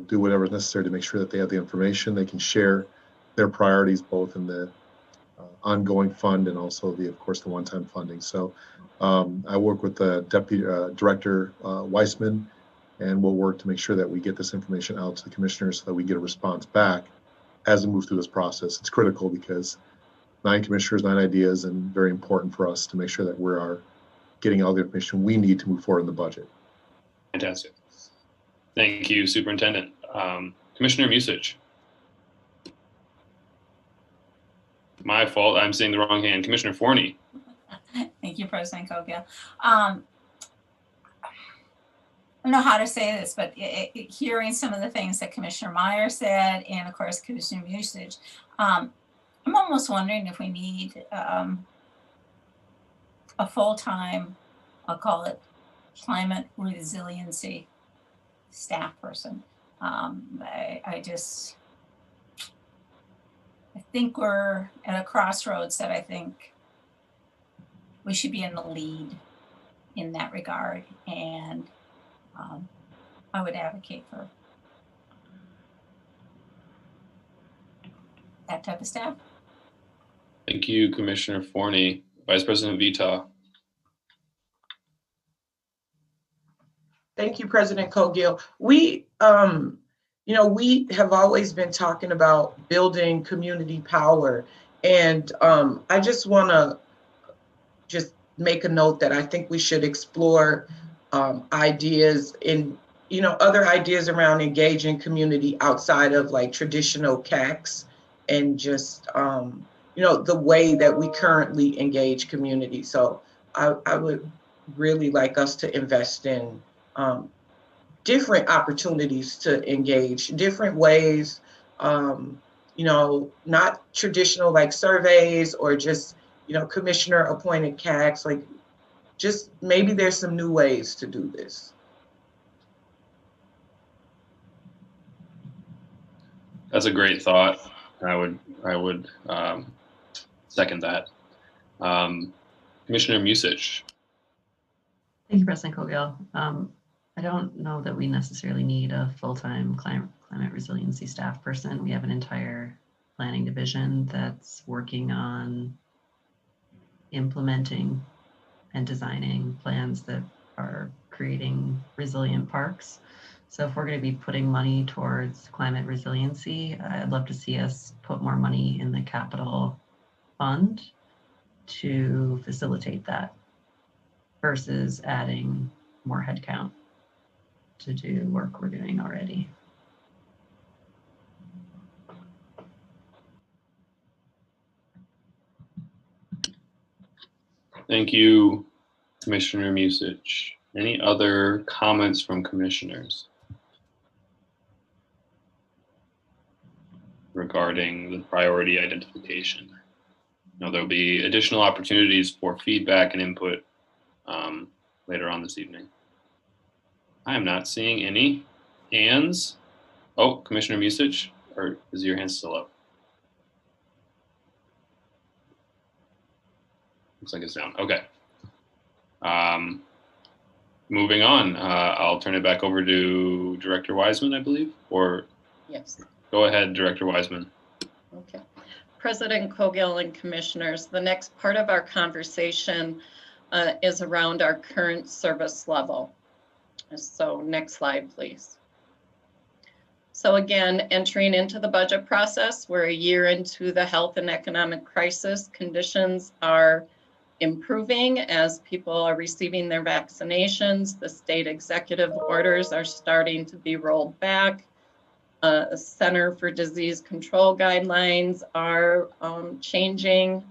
do whatever is necessary to make sure that they have the information, they can share their priorities both in the ongoing fund and also of course, the one-time funding. So I work with the Deputy Director Weissman, and we'll work to make sure that we get this information out to the commissioners so that we get a response back as we move through this process. It's critical because 9 commissioners, 9 ideas, and very important for us to make sure that we are getting all the information we need to move forward in the budget. Fantastic. Thank you, Superintendent. Commissioner Musich. My fault, I'm seeing the wrong hand. Commissioner Forney. Thank you, President Coghill. I don't know how to say this, but hearing some of the things that Commissioner Meyer said, and of course, Commissioner Musich, I'm almost wondering if we need a full-time, I'll call it climate resiliency staff person. I think we're at a crossroads that I think we should be in the lead in that regard. And I would advocate for that type of staff. Thank you, Commissioner Forney. Vice President Vita. Thank you, President Coghill. We have always been talking about building community power. And I just want to make a note that I think we should explore ideas in, other ideas around engaging community outside of like traditional CACs and just, the way that we currently engage community. So I would really like us to invest in different opportunities to engage, different ways, not traditional like surveys or just, commissioner appointed CACs, like just maybe there's some new ways to do this. That's a great thought. I would second that. Commissioner Musich. Thank you, President Cogill. I don't know that we necessarily need a full-time climate resiliency staff person. We have an entire planning division that's working on implementing and designing plans that are creating resilient parks. So if we're going to be putting money towards climate resiliency, I'd love to see us put more money in the capital fund to facilitate that versus adding more headcount to do work we're doing already. Thank you, Commissioner Musich. Any other comments from commissioners regarding the priority identification? Now, there'll be additional opportunities for feedback and input later on this evening. I am not seeing any hands. Oh, Commissioner Musich, or is your hand still up? Looks like it's down. Okay. Moving on, I'll turn it back over to Director Wiseman, I believe, or Yes. Go ahead, Director Wiseman. Okay. President Cogill and commissioners, the next part of our conversation is around our current service level. So next slide, please. So again, entering into the budget process, we're a year into the health and economic crisis. Conditions are improving as people are receiving their vaccinations. The state executive orders are starting to be rolled back. Center for Disease Control guidelines are changing,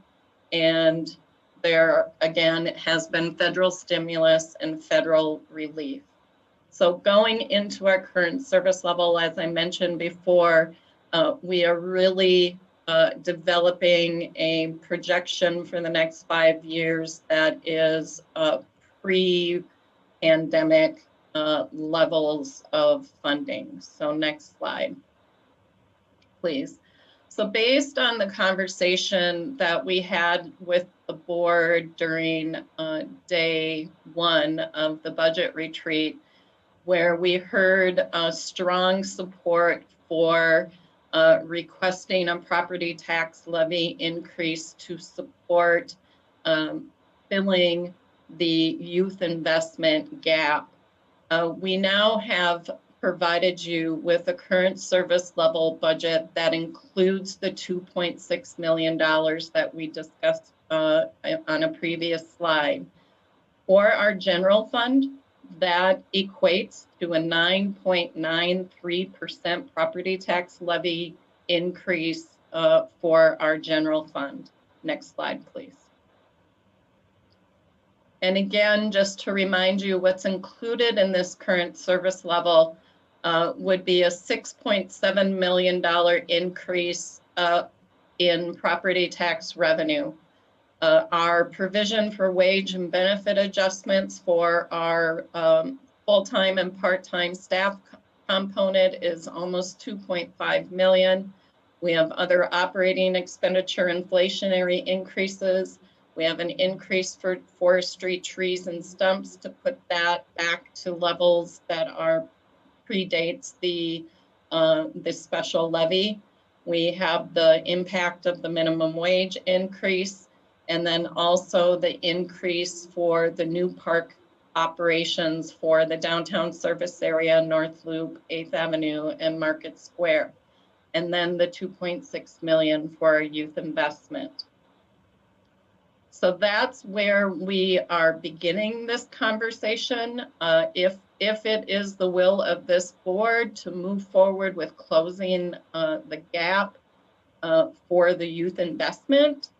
and there again has been federal stimulus and federal relief. So going into our current service level, as I mentioned before, we are really developing a projection for the next 5 years that is pre-pandemic levels of funding. So next slide, please. So based on the conversation that we had with the board during day one of the budget retreat, where we heard strong support for requesting a property tax levy increase to support filling the youth investment gap. We now have provided you with a current service level budget that includes the $2.6 million that we discussed on a previous slide. For our general fund, that equates to a 9.93% property tax levy increase for our general fund. Next slide, please. And again, just to remind you, what's included in this current service level would be a $6.7 million increase in property tax revenue. Our provision for wage and benefit adjustments for our full-time and part-time staff component is almost $2.5 million. We have other operating expenditure inflationary increases. We have an increase for forestry, trees, and stumps to put that back to levels that are predates the special levy. We have the impact of the minimum wage increase, and then also the increase for the new park operations for the downtown service area, North Loop, 8th Avenue, and Market Square. And then the $2.6 million for our youth investment. So that's where we are beginning this conversation. If it is the will of this board to move forward with closing the gap for the youth investment,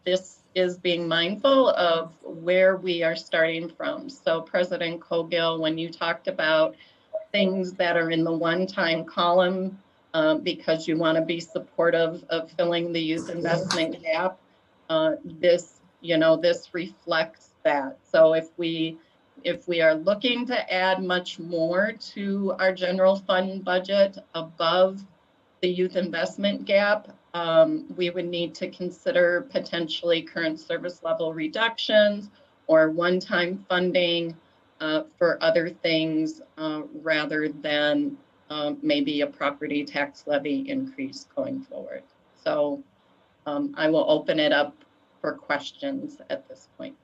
this is being mindful of where we are starting from. So President Cogill, when you talked about things that are in the one-time column because you want to be supportive of filling the youth investment gap, this reflects that. So if we are looking to add much more to our general fund budget above the youth investment gap, we would need to consider potentially current service level reductions or one-time funding for other things rather than maybe a property tax levy increase going forward. So I will open it up for questions at this point.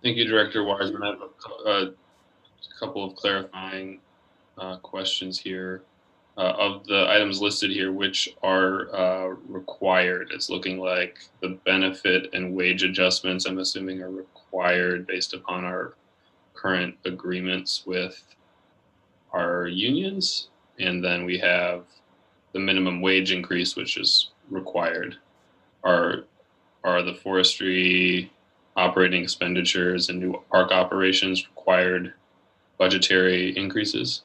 Thank you, Director Wiseman. I have a couple of clarifying questions here. Of the items listed here, which are required? It's looking like the benefit and wage adjustments, I'm assuming, are required based upon our current agreements with our unions. And then we have the minimum wage increase, which is required. Are the forestry operating expenditures and new park operations required budgetary increases?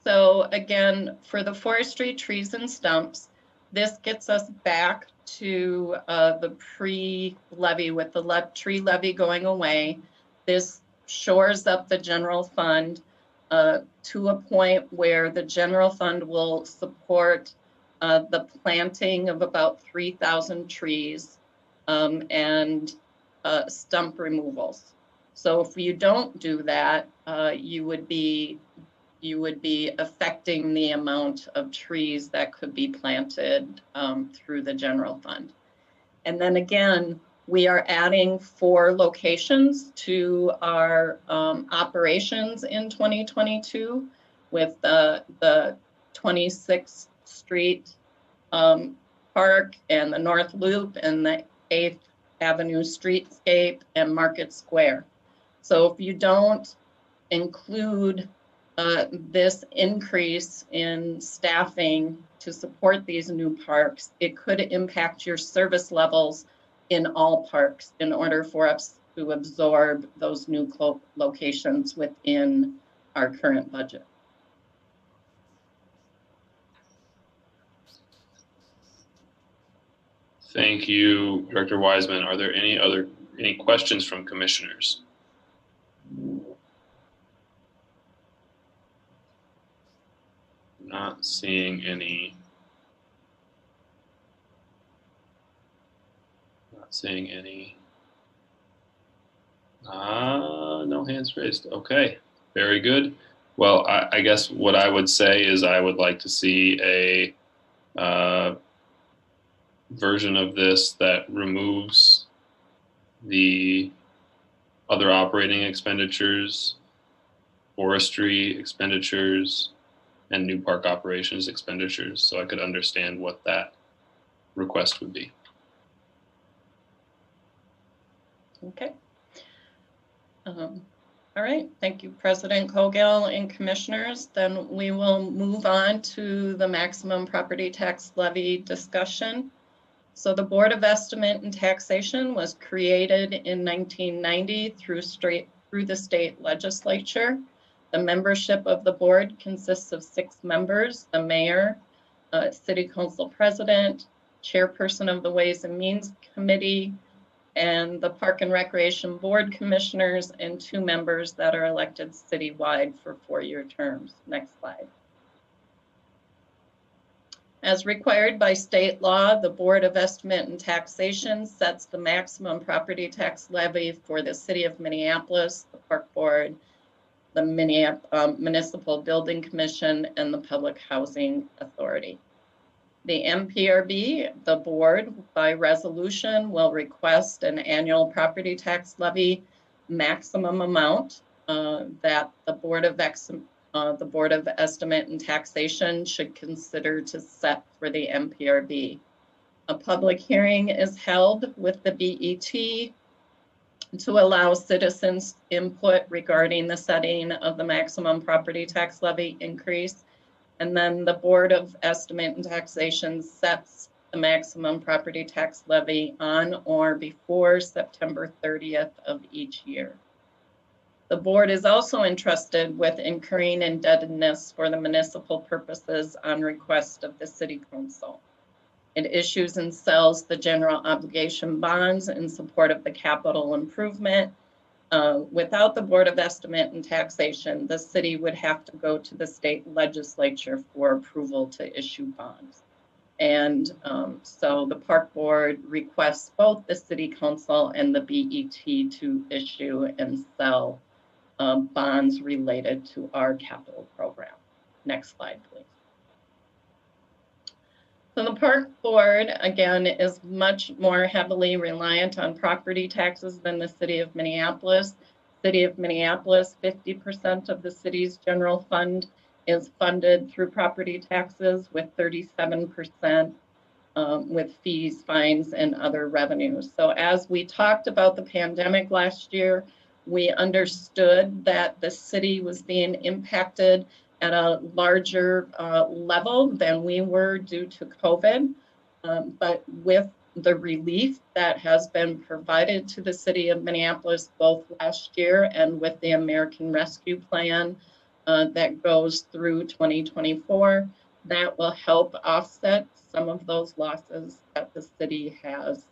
So again, for the forestry, trees and stumps, this gets us back to the pre-levy with the tree levy going away. This shores up the general fund to a point where the general fund will support the planting of about 3,000 trees and stump removals. So if you don't do that, you would be affecting the amount of trees that could be planted through the general fund. And then again, we are adding 4 locations to our operations in 2022 with the 26th Street Park and the North Loop and the 8th Avenue Streetscape and Market Square. So if you don't include this increase in staffing to support these new parks, it could impact your service levels in all parks in order for us to absorb those new locations within our current budget. Thank you, Director Wiseman. Are there any questions from commissioners? Not seeing any. Not seeing any. No hands raised. Okay, very good. Well, I guess what I would say is I would like to see a version of this that removes the other operating expenditures, forestry expenditures, and new park operations expenditures, so I could understand what that request would be. Okay. All right, thank you, President Cogill and commissioners. Then we will move on to the maximum property tax levy discussion. So the Board of Estimate and Taxation was created in 1990 through the state legislature. The membership of the board consists of 6 members: the mayor, city council president, chairperson of the Ways and Means Committee, and the Park and Recreation Board commissioners, and 2 members that are elected citywide for 4-year terms. Next slide. As required by state law, the Board of Estimate and Taxation sets the maximum property tax levy for the city of Minneapolis, the Park Board, the Municipal Building Commission, and the Public Housing Authority. The MPRB, the board, by resolution, will request an annual property tax levy maximum amount that the Board of Estimate and Taxation should consider to set for the MPRB. A public hearing is held with the BET to allow citizens input regarding the setting of the maximum property tax levy increase. And then the Board of Estimate and Taxation sets the maximum property tax levy on or before September 30th of each year. The board is also entrusted with incurring indebtedness for the municipal purposes on request of the City Council. It issues and sells the general obligation bonds in support of the capital improvement. Without the Board of Estimate and Taxation, the city would have to go to the state legislature for approval to issue bonds. And so the Park Board requests both the City Council and the BET to issue and sell bonds related to our capital program. Next slide, please. So the Park Board, again, is much more heavily reliant on property taxes than the City of Minneapolis. City of Minneapolis, 50% of the city's general fund is funded through property taxes, with 37% with fees, fines, and other revenues. So as we talked about the pandemic last year, we understood that the city was being impacted at a larger level than we were due to COVID. But with the relief that has been provided to the city of Minneapolis both last year and with the American Rescue Plan that goes through 2024, that will help offset some of those losses that the city has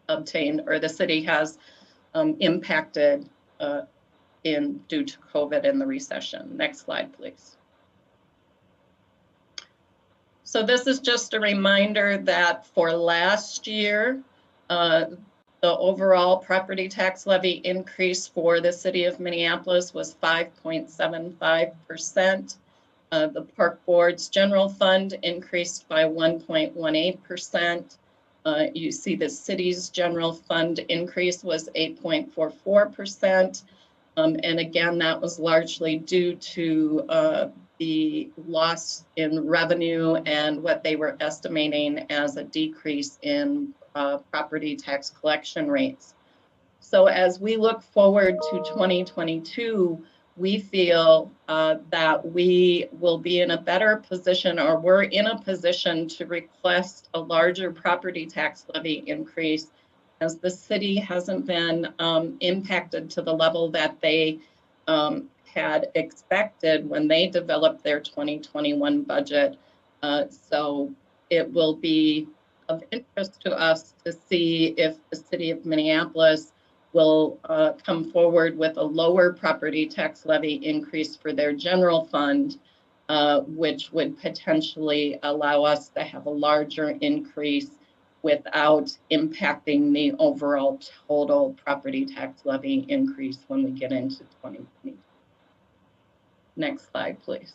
obtained, or the city has impacted due to COVID and the recession. Next slide, please. So this is just a reminder that for last year, the overall property tax levy increase for the city of Minneapolis was 5.75%. The Park Board's general fund increased by 1.18%. You see the city's general fund increase was 8.44%. And again, that was largely due to the loss in revenue and what they were estimating as a decrease in property tax collection rates. So as we look forward to 2022, we feel that we will be in a better position, or we're in a position to request a larger property tax levy increase, as the city hasn't been impacted to the level that they had expected when they developed their 2021 budget. So it will be of interest to us to see if the city of Minneapolis will come forward with a lower property tax levy increase for their general fund, which would potentially allow us to have a larger increase without impacting the overall total property tax levy increase when we get into 2020. Next slide, please.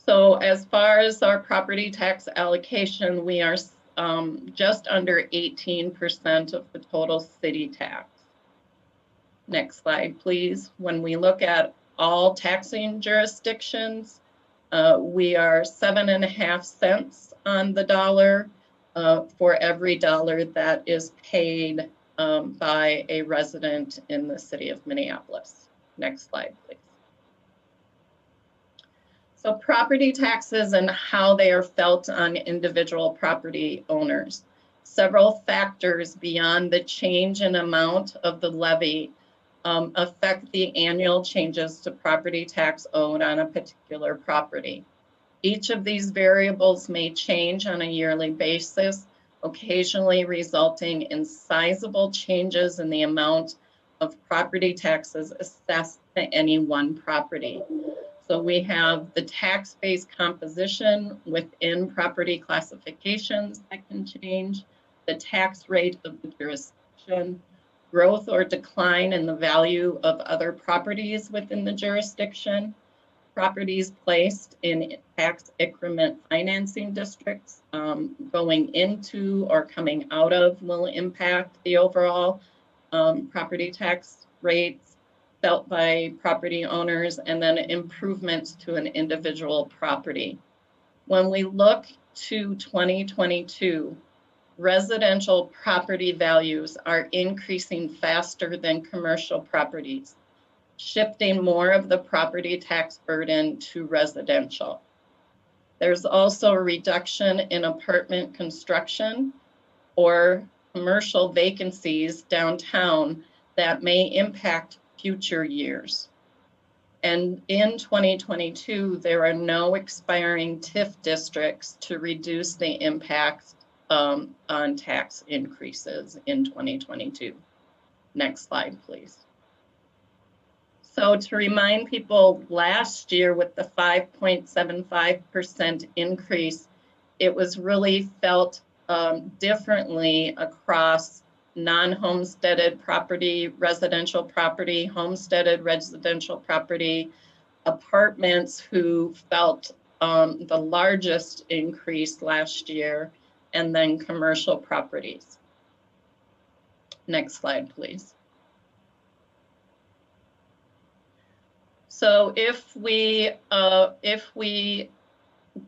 So as far as our property tax allocation, we are just under 18% of the total city tax. Next slide, please. When we look at all taxing jurisdictions, we are 7.5 cents on the dollar for every dollar that is paid by a resident in the city of Minneapolis. Next slide, please. So property taxes and how they are felt on individual property owners. Several factors beyond the change in amount of the levy affect the annual changes to property tax owed on a particular property. Each of these variables may change on a yearly basis, occasionally resulting in sizable changes in the amount of property taxes assessed to any one property. So we have the tax base composition within property classifications that can change, the tax rate of the jurisdiction, growth or decline in the value of other properties within the jurisdiction, properties placed in tax increment financing districts going into or coming out of will impact the overall property tax rates felt by property owners, and then improvements to an individual property. When we look to 2022, residential property values are increasing faster than commercial properties, shifting more of the property tax burden to residential. There's also a reduction in apartment construction or commercial vacancies downtown that may impact future years. And in 2022, there are no expiring TIF districts to reduce the impact on tax increases in 2022. Next slide, please. So to remind people, last year with the 5.75% increase, it was really felt differently across non-homesteaded property, residential property, homesteaded residential property, apartments who felt the largest increase last year, and then commercial properties. Next slide, please. So if we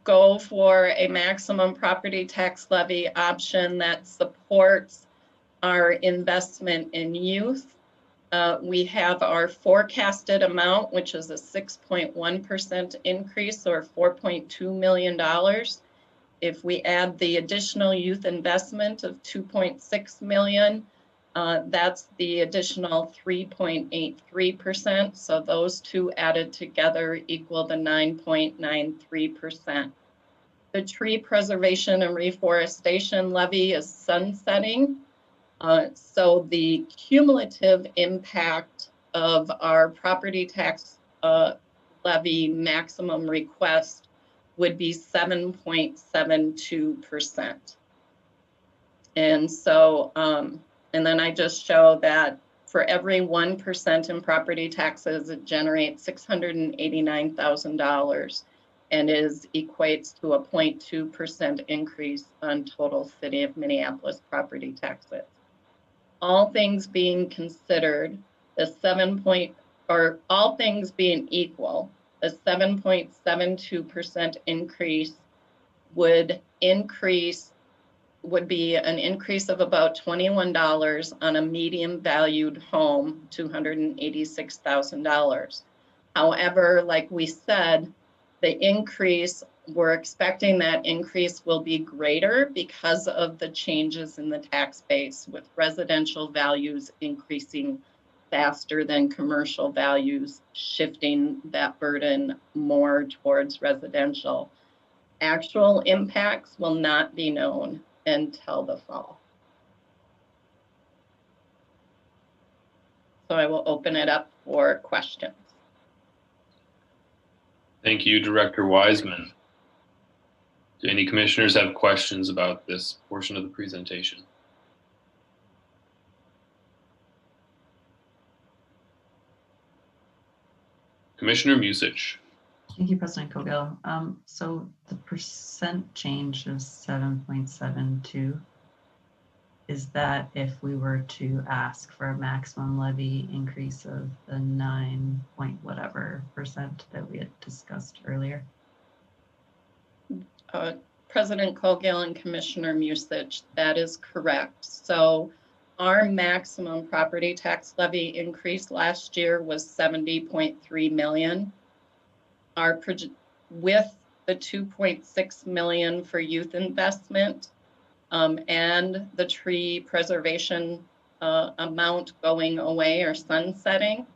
go for a maximum property tax levy option that supports our investment in youth, we have our forecasted amount, which is a 6.1% increase or $4.2 million. If we add the additional youth investment of 2.6 million, that's the additional 3.83%. So those two added together equal the 9.93%. The tree preservation and reforestation levy is sunsetting. So the cumulative impact of our property tax levy maximum request would be 7.72%. And so, and then I just show that for every 1% in property taxes, it generates $689,000 and equates to a 0.2% increase on total city of Minneapolis property taxes. All things being considered, all things being equal, the 7.72% increase would be an increase of about $21 on a medium valued home, $286,000. However, like we said, the increase, we're expecting that increase will be greater because of the changes in the tax base, with residential values increasing faster than commercial values, shifting that burden more towards residential. Actual impacts will not be known until the fall. So I will open it up for questions. Thank you, Director Wiseman. Do any commissioners have questions about this portion of the presentation? Commissioner Musich. Thank you, President Cogill. So the percent change of 7.72, is that if we were to ask for a maximum levy increase of the 9 point whatever percent that we had discussed earlier? President Cogill and Commissioner Musich, that is correct. So our maximum property tax levy increase last year was 70.3 million. With the 2.6 million for youth investment and the tree preservation amount going away or sunsetting,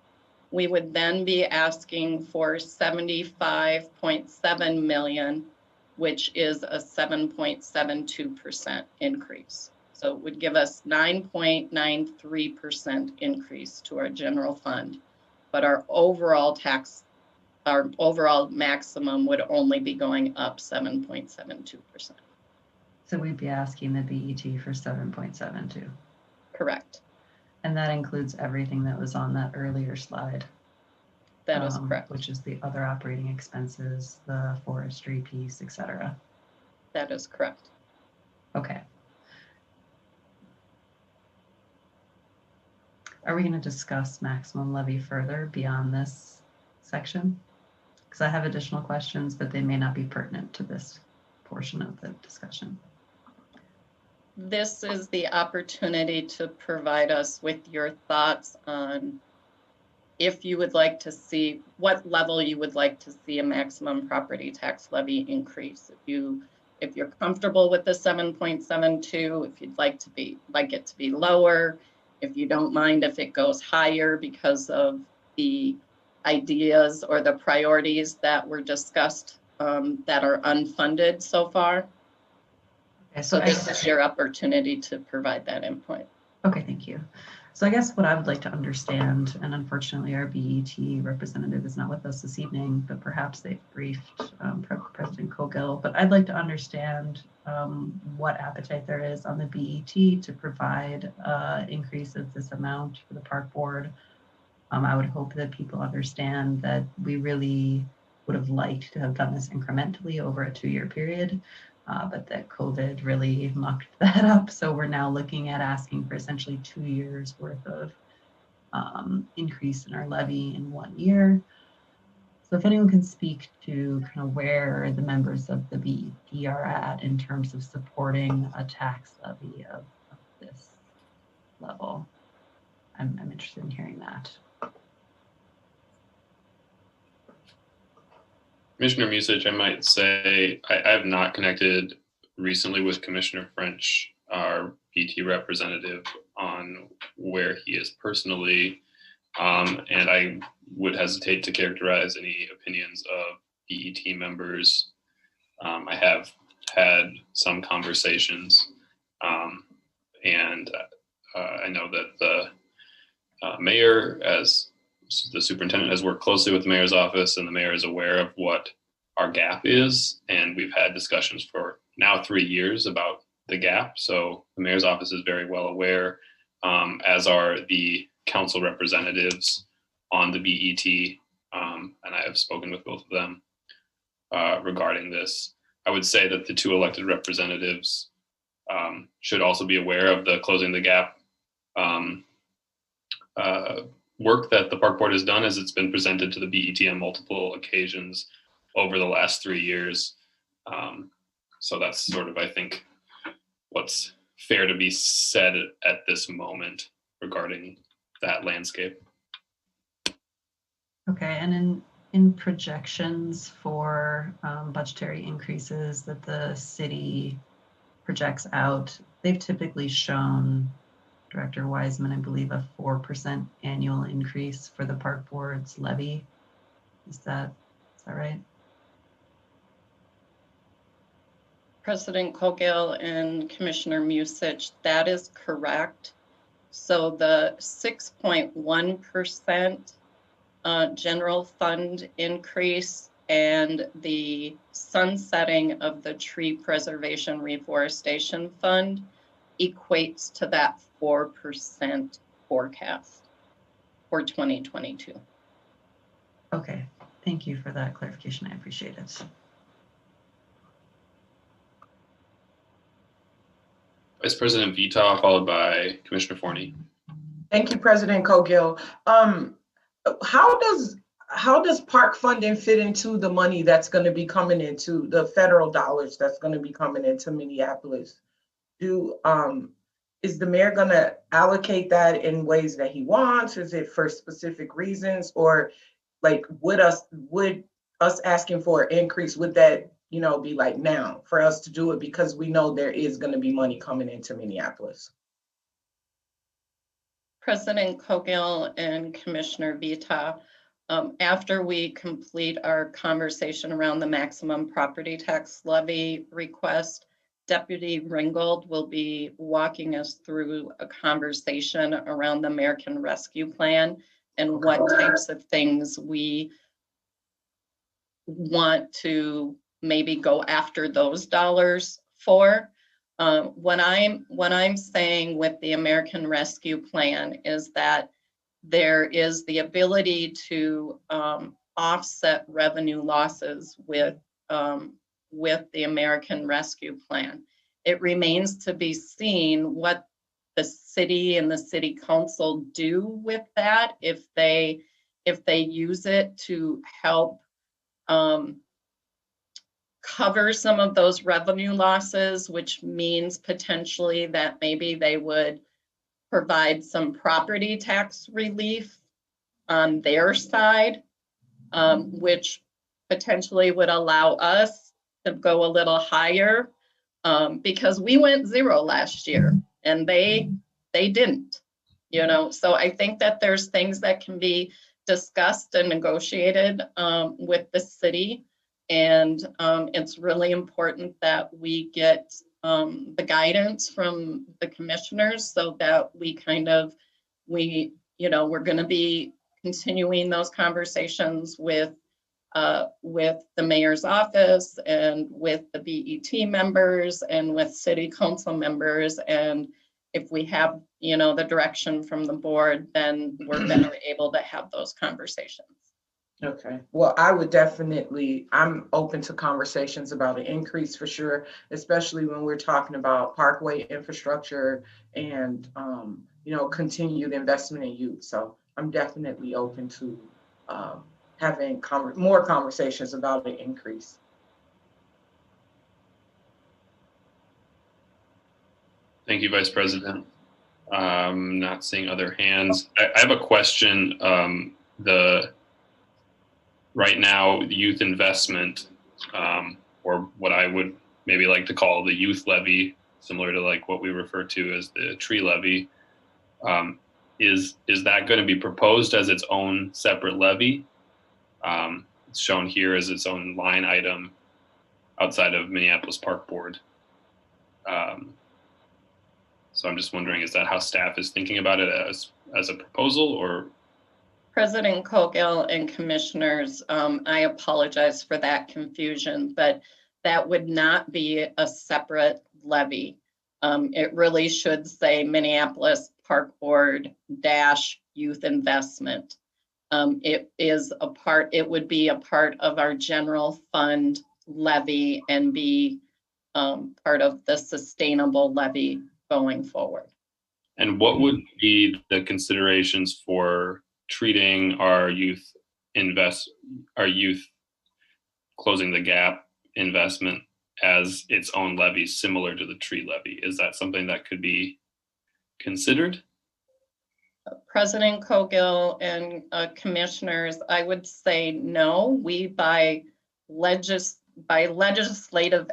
we would then be asking for 75.7 million, which is a 7.72% increase. So it would give us 9.93% increase to our general fund, but our overall maximum would only be going up 7.72%. So we'd be asking the BET for 7.72. Correct. And that includes everything that was on that earlier slide. That is correct. Which is the other operating expenses, the forestry piece, etc. That is correct. Okay. Are we going to discuss maximum levy further beyond this section? Because I have additional questions, but they may not be pertinent to this portion of the discussion. This is the opportunity to provide us with your thoughts on if you would like to see, what level you would like to see a maximum property tax levy increase. If you're comfortable with the 7.72, if you'd like it to be lower, if you don't mind if it goes higher because of the ideas or the priorities that were discussed that are unfunded so far. Okay, So this is your opportunity to provide that input. Okay, thank you. So I guess what I would like to understand, and unfortunately our BET representative is not with us this evening, but perhaps they've briefed President Cogill, but I'd like to understand what appetite there is on the BET to provide increase of this amount for the park board. I would hope that people understand that we really would have liked to have done this incrementally over a 2-year period. But that COVID really mucked that up. So we're now looking at asking for essentially 2 years worth of increase in our levy in 1 year. So if anyone can speak to kind of where the members of the BET are at in terms of supporting a tax levy of this level, I'm interested in hearing that. Commissioner Musich, I might say I have not connected recently with Commissioner French, our BET representative, on where he is personally, and I would hesitate to characterize any opinions of BET members. I have had some conversations, and I know that the mayor, as the superintendent, has worked closely with the mayor's office, and the mayor is aware of what our gap is. And we've had discussions for now 3 years about the gap. So the mayor's office is very well aware, as are the council representatives on the BET. And I have spoken with both of them regarding this. I would say that the 2 elected representatives should also be aware of the Closing the Gap work that the park board has done, as it's been presented to the BET on multiple occasions over the last 3 years. So that's sort of, I think, what's fair to be said at this moment regarding that landscape. Okay, and in projections for budgetary increases that the city projects out, they've typically shown, Director Wiseman, I believe, a 4% annual increase for the park board's levy. Is that right? President Cogill and Commissioner Musich, that is correct. So the 6.1% general fund increase and the sunsetting of the tree preservation reforestation fund equates to that 4% forecast for 2022. Okay, thank you for that clarification. I appreciate it. Vice President Vita, followed by Commissioner Forney. Thank you, President Cogill. How does park funding fit into the money that's going to be coming into the federal dollars that's going to be coming into Minneapolis? Is the mayor going to allocate that in ways that he wants? Is it for specific reasons, or like would us asking for an increase, would that be like now for us to do it because we know there is going to be money coming into Minneapolis? President Cogill and Commissioner Vita, after we complete our conversation around the maximum property tax levy request, Deputy Ringgold will be walking us through a conversation around the American Rescue Plan and what types of things we want to maybe go after those dollars for. What I'm saying with the American Rescue Plan is that there is the ability to offset revenue losses with the American Rescue Plan. It remains to be seen what the city and the city council do with that, if they use it to help cover some of those revenue losses, which means potentially that maybe they would provide some property tax relief on their side, which potentially would allow us to go a little higher, because we went 0 last year and they didn't, so I think that there's things that can be discussed and negotiated with the city. And it's really important that we get the guidance from the commissioners so that we're going to be continuing those conversations with the mayor's office and with the BET members and with city council members. And if we have, the direction from the board, then we're better able to have those conversations. Okay, well, I'm open to conversations about an increase for sure, especially when we're talking about Parkway Infrastructure and, continued investment in youth. So I'm definitely open to having more conversations about an increase. Thank you, Vice President. Not seeing other hands. I have a question. Right now, the youth investment, or what I would maybe like to call the youth levy, similar to like what we refer to as the tree levy, is that going to be proposed as its own separate levy? It's shown here as its own line item outside of Minneapolis Park Board. So I'm just wondering, is that how staff is thinking about it as a proposal, or? President Cogill and commissioners, I apologize for that confusion, but that would not be a separate levy. It really should say Minneapolis Park Board - youth investment. It would be a part of our general fund levy and be part of the sustainable levy going forward. And what would be the considerations for treating our youth closing the gap investment as its own levy, similar to the tree levy? Is that something that could be considered? President Cogill and commissioners, I would say no. We by legislative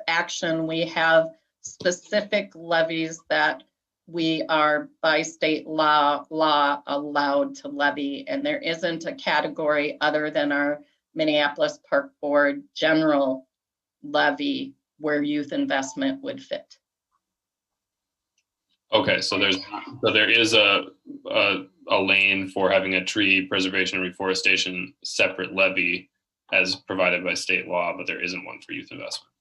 action, we have specific levies that we are by state law allowed to levy, and there isn't a category other than our Minneapolis Park Board general levy where youth investment would fit. Okay, so there is a lane for having a tree preservation and reforestation separate levy as provided by state law, but there isn't one for youth investment.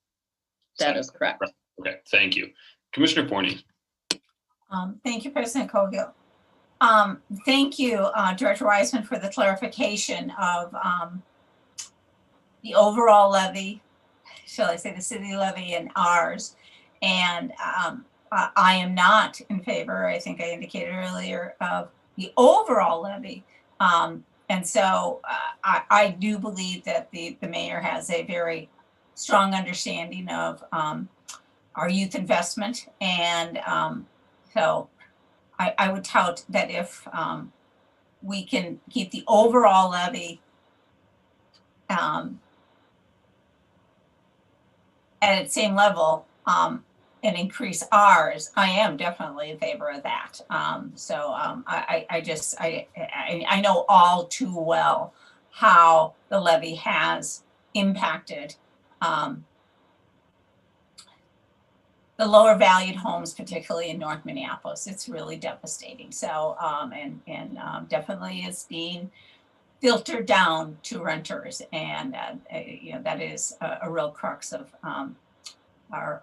That is correct. Okay, thank you. Commissioner Forney. Thank you, President Cogill. Thank you, Director Wiseman, for the clarification of the overall levy, shall I say the city levy and ours. And I am not in favor, I think I indicated earlier, of the overall levy. And so I do believe that the mayor has a very strong understanding of our youth investment. And so I would tout that if we can keep the overall levy at its same level and increase ours, I am definitely in favor of that. I know all too well how the levy has impacted the lower valued homes, particularly in North Minneapolis. It's really devastating. So, definitely is being filtered down to renters. And, that is a real crux of our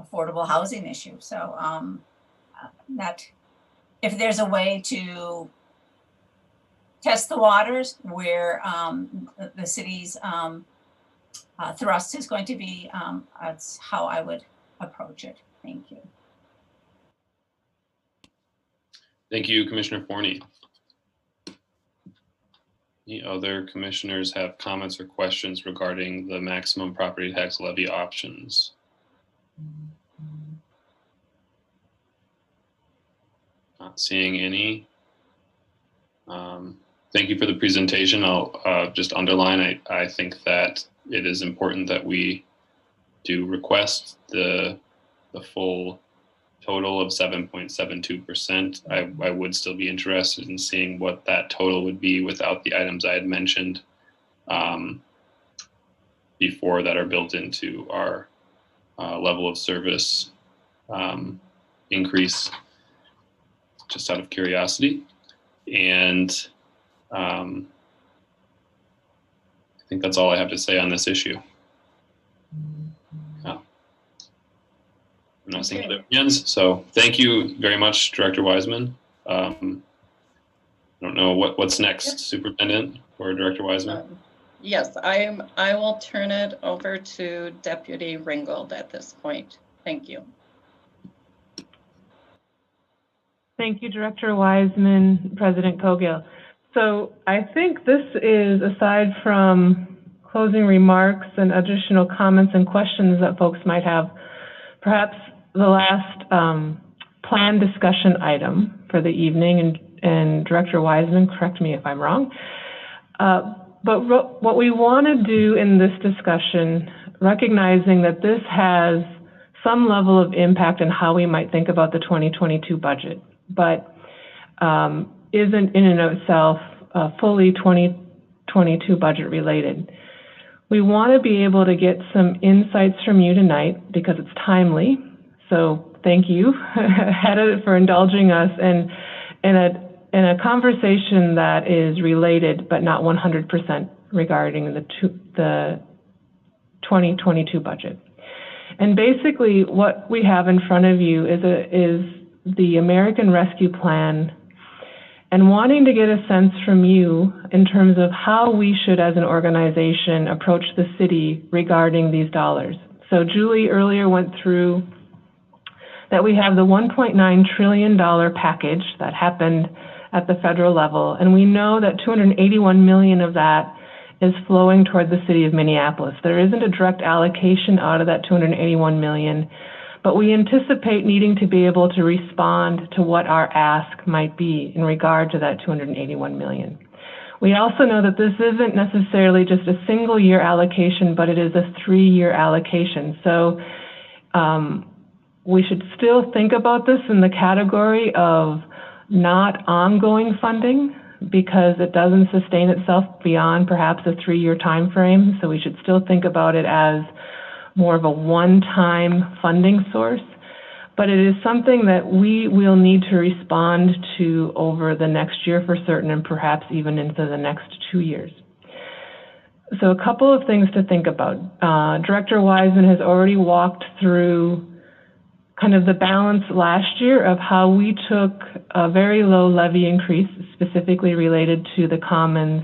affordable housing issue. So that if there's a way to test the waters where the city's thrust is going to be, that's how I would approach it. Thank you. Thank you, Commissioner Forney. Any other commissioners have comments or questions regarding the maximum property tax levy options? Not seeing any. Thank you for the presentation. I'll just underline, I think that it is important that we do request the full total of 7.72%. I would still be interested in seeing what that total would be without the items I had mentioned before that are built into our level of service increase, just out of curiosity. And I think that's all I have to say on this issue. I'm not seeing other opinions, so thank you very much, Director Wiseman. I don't know what's next, Superintendent or Director Wiseman. Yes, I will turn it over to Deputy Ringgold at this point. Thank you. Thank you, Director Wiseman, President Cogill. So I think this is, aside from closing remarks and additional comments and questions that folks might have, perhaps the last planned discussion item for the evening, and Director Wiseman, correct me if I'm wrong. But what we want to do in this discussion, recognizing that this has some level of impact on how we might think about the 2022 budget, but isn't in and of itself fully 2022 budget related. We want to be able to get some insights from you tonight because it's timely. So thank you ahead of it for indulging us in a conversation that is related but not 100% regarding the 2022 budget. And basically what we have in front of you is the American Rescue Plan, and wanting to get a sense from you in terms of how we should as an organization approach the city regarding these dollars. So Julie earlier went through that we have the $1.9 trillion package that happened at the federal level, and we know that $281 million of that is flowing toward the city of Minneapolis. There isn't a direct allocation out of that $281 million, but we anticipate needing to be able to respond to what our ask might be in regard to that $281 million. We also know that this isn't necessarily just a single year allocation, but it is a 3-year allocation. So we should still think about this in the category of not ongoing funding, because it doesn't sustain itself beyond perhaps a 3-year time frame. So we should still think about it as more of a one-time funding source. But it is something that we will need to respond to over the next year for certain, and perhaps even into the next 2 years. So a couple of things to think about. Director Wiseman has already walked through kind of the balance last year of how we took a very low levy increase, specifically related to the commons,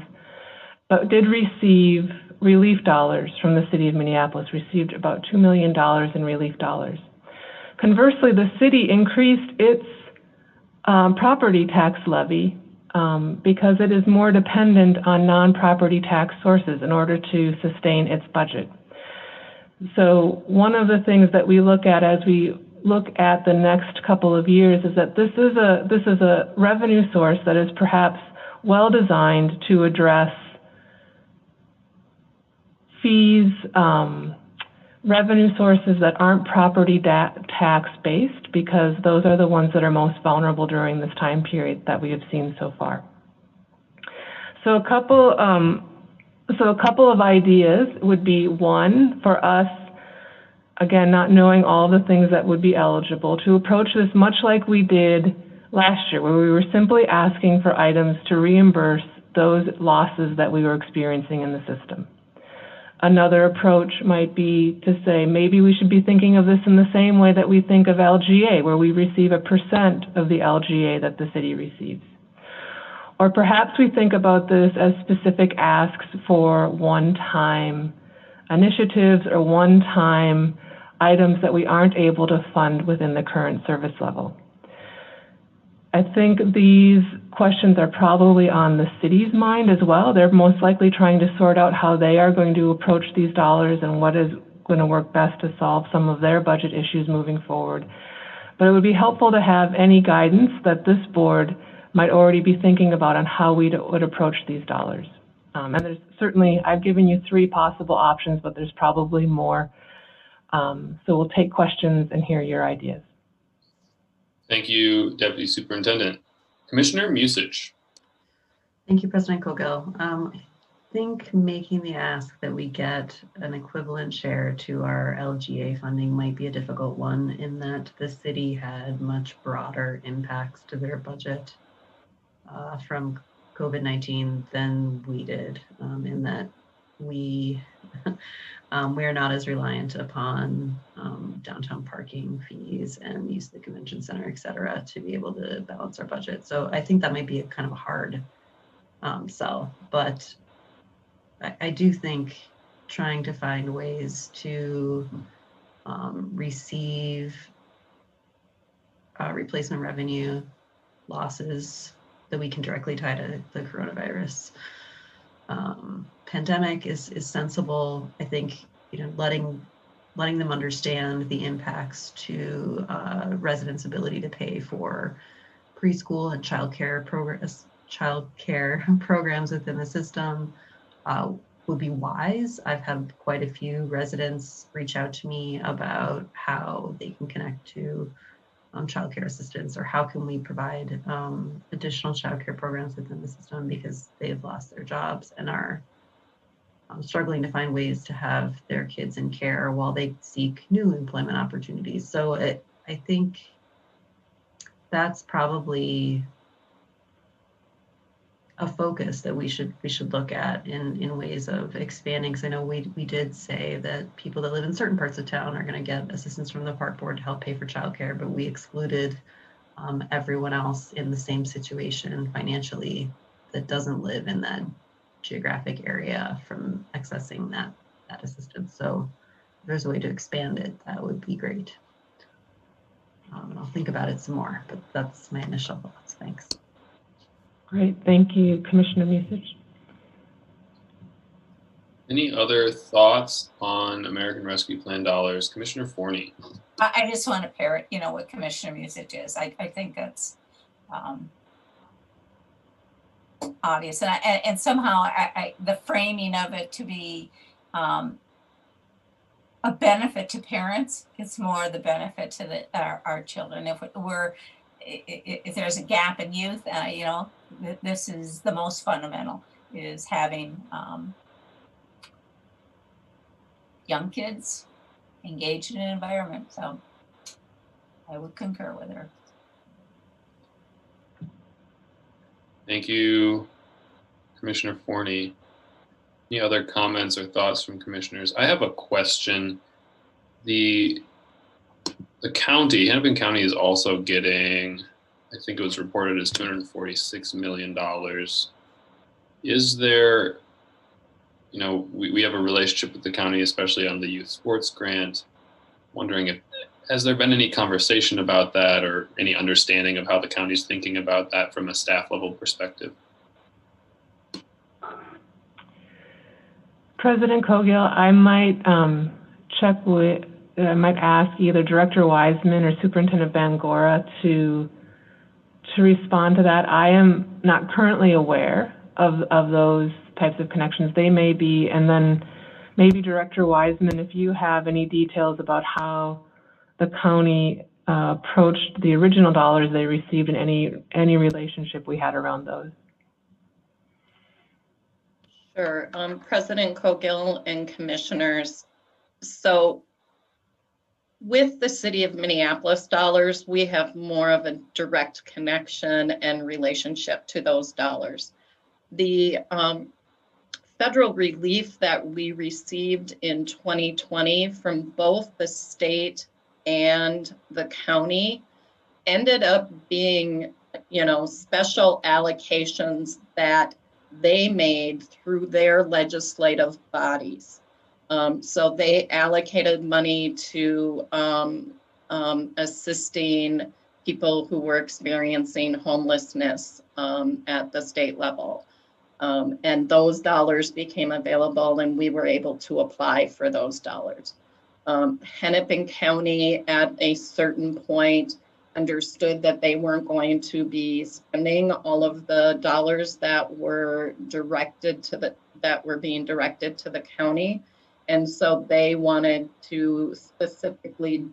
but did receive relief dollars from the city of Minneapolis, received about $2 million in relief dollars. Conversely, the city increased its property tax levy because it is more dependent on non-property tax sources in order to sustain its budget. So one of the things that we look at as we look at the next couple of years is that this is a revenue source that is perhaps well designed to address fees, revenue sources that aren't property tax based, because those are the ones that are most vulnerable during this time period that we have seen so far. So a couple of ideas would be, one, for us, again, not knowing all the things that would be eligible, to approach this much like we did last year, where we were simply asking for items to reimburse those losses that we were experiencing in the system. Another approach might be to say, maybe we should be thinking of this in the same way that we think of LGA, where we receive a percent of the LGA that the city receives. Or perhaps we think about this as specific asks for one-time initiatives or one-time items that we aren't able to fund within the current service level. I think these questions are probably on the city's mind as well. They're most likely trying to sort out how they are going to approach these dollars and what is going to work best to solve some of their budget issues moving forward. But it would be helpful to have any guidance that this board might already be thinking about on how we would approach these dollars. And there's certainly, I've given you 3 possible options, but there's probably more. So we'll take questions and hear your ideas. Thank you, Deputy Superintendent. Commissioner Musich. Thank you, President Kogel. I think making the ask that we get an equivalent share to our LGA funding might be a difficult one, in that the city had much broader impacts to their budget from COVID-19 than we did, in that we are not as reliant upon downtown parking fees and use of the convention center, et cetera, to be able to balance our budget. So I think that might be a kind of a hard sell, but I do think trying to find ways to receive replacement revenue losses that we can directly tie to the coronavirus pandemic is sensible. I think, you know, letting them understand the impacts to residents' ability to pay for preschool and childcare programs within the system would be wise. I've had quite a few residents reach out to me about how they can connect to childcare assistance, or how can we provide additional childcare programs within the system, because they've lost their jobs and are struggling to find ways to have their kids in care while they seek new employment opportunities. So I think that's probably a focus that we should look at in ways of expanding. Because I know we did say that people that live in certain parts of town are going to get assistance from the park board to help pay for childcare, but we excluded everyone else in the same situation financially that doesn't live in that geographic area from accessing that assistance. So if there's a way to expand it, that would be great. And I'll think about it some more, but that's my initial thoughts. Thanks. Great, thank you, Commissioner Musich. Any other thoughts on American Rescue Plan dollars? Commissioner Forney. I just want to parrot, you know, what Commissioner Musich is. I think that's obvious, and somehow the framing of it to be a benefit to parents, it's more the benefit to our children. If there's a gap in youth, you know, this is the most fundamental, is having young kids engaged in an environment. So I would concur with her. Thank you, Commissioner Forney. Any other comments or thoughts from commissioners? I have a question. The county, Hennepin County, is also getting, I think it was reported as $246 million. Is there, you know, we have a relationship with the county, especially on the youth sports grant. Wondering if, has there been any conversation about that, or any understanding of how the county's thinking about that from a staff level perspective? President Kogel, I might check with, I might ask either Director Wiseman or Superintendent Bangora to respond to that. I am not currently aware of those types of connections. They may be, and then maybe Director Wiseman, if you have any details about how the county approached the original dollars they received, and any relationship we had around those. Sure, President Kogel and commissioners. So with the City of Minneapolis dollars, we have more of a direct connection and relationship to those dollars. The federal relief that we received in 2020 from both the state and the county ended up being, you know, special allocations that they made through their legislative bodies. So they allocated money to assisting people who were experiencing homelessness at the state level. And those dollars became available, and we were able to apply for those dollars. Hennepin County at a certain point understood that they weren't going to be spending all of the dollars that were being directed to the county. And so they wanted to specifically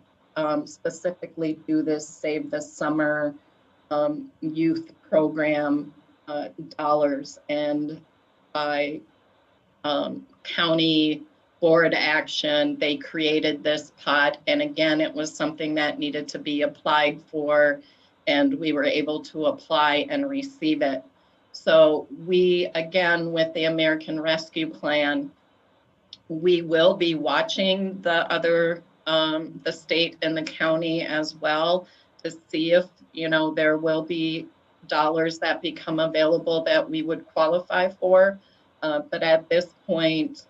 specifically do this Save the Summer youth program dollars, and by county board action, they created this pot. And again, it was something that needed to be applied for, and we were able to apply and receive it. So we, again, with the American Rescue Plan, we will be watching the other, the state and the county as well, to see if, there will be dollars that become available that we would qualify for. But at this point,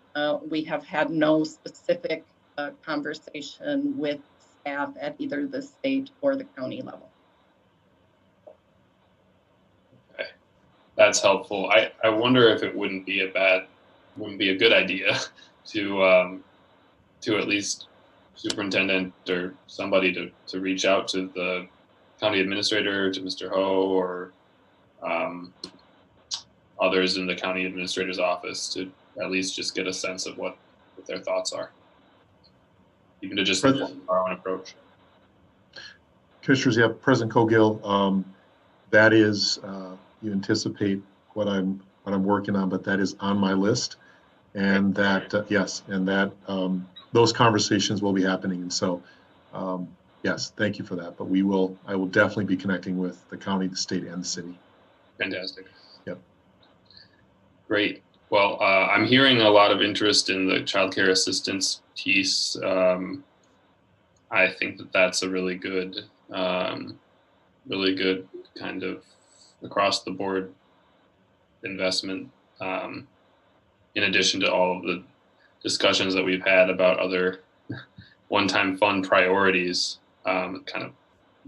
we have had no specific conversation with staff at either the state or the county level. Okay, that's helpful. I wonder if it wouldn't be a good idea to at least superintendent or somebody to reach out to the county administrator, to Mr. Ho, or others in the county administrator's office, to at least just get a sense of what their thoughts are, even to just inform our own approach. Commissioners, yeah, President Cogill, that is, you anticipate what I'm working on, but that is on my list, and that yes, and that those conversations will be happening. And so, yes, thank you for that. But I will definitely be connecting with the county, the state, and the city. Fantastic. Yep. Great. Well, I'm hearing a lot of interest in the child care assistance piece. I think that that's a really good kind of across the board investment. In addition to all of the discussions that we've had about other one-time fund priorities, it kind of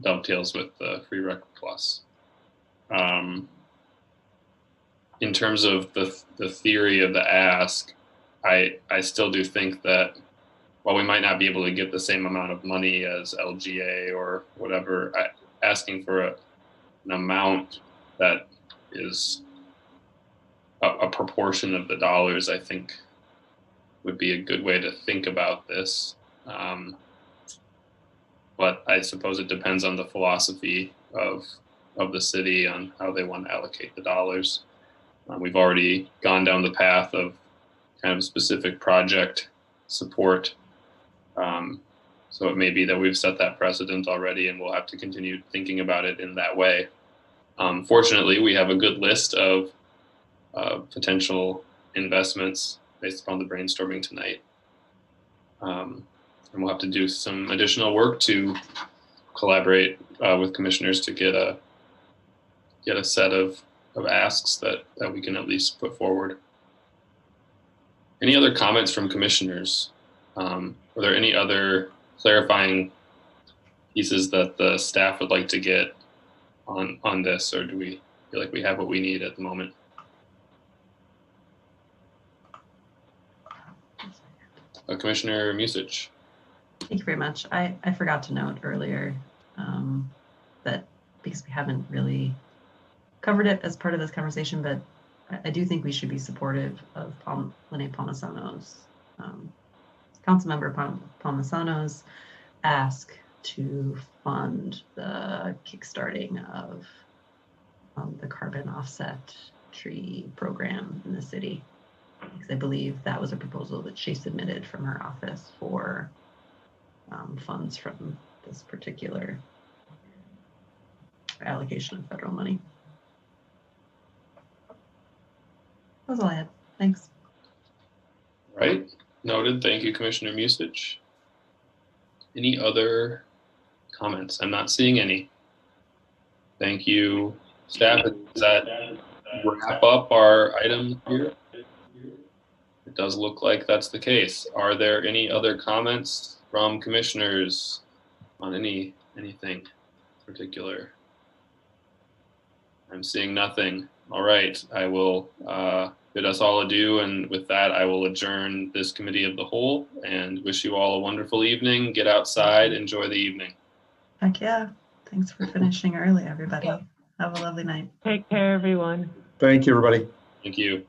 dovetails with the Free Rec Plus. In terms of the theory of the ask, I still do think that while we might not be able to get the same amount of money as LGA or whatever, asking for an amount that is a proportion of the dollars, I think would be a good way to think about this. But I suppose it depends on the philosophy of the city on how they want to allocate the dollars. We've already gone down the path of kind of specific project support. So it may be that we've set that precedent already, and we'll have to continue thinking about it in that way. Fortunately, we have a good list of potential investments based upon the brainstorming tonight. And we'll have to do some additional work to collaborate with commissioners to get a set of asks that we can at least put forward. Any other comments from commissioners? Are there any other clarifying pieces that the staff would like to get on this, or do we feel like we have what we need at the moment? Commissioner Musich. Thank you very much. I forgot to note earlier that because we haven't really covered it as part of this conversation, but I do think we should be supportive of Lene Palmisano's, Councilmember Palmisano's ask to fund the kickstarting of the carbon offset tree program in the city. Because I believe that was a proposal that she submitted from her office for funds from this particular allocation of federal money. That's all I had. Thanks. Right. Noted. Thank you, Commissioner Musich. Any other comments? I'm not seeing any. Thank you, staff. Does that wrap up our item here? It does look like that's the case. Are there any other comments from commissioners on anything particular? I'm seeing nothing. All right, I will bid us all adieu, and with that, I will adjourn this committee of the whole and wish you all a wonderful evening. Get outside, enjoy the evening. Heck yeah. Thanks for finishing early, everybody. Have a lovely night. Take care, everyone. Thank you, everybody. Thank you.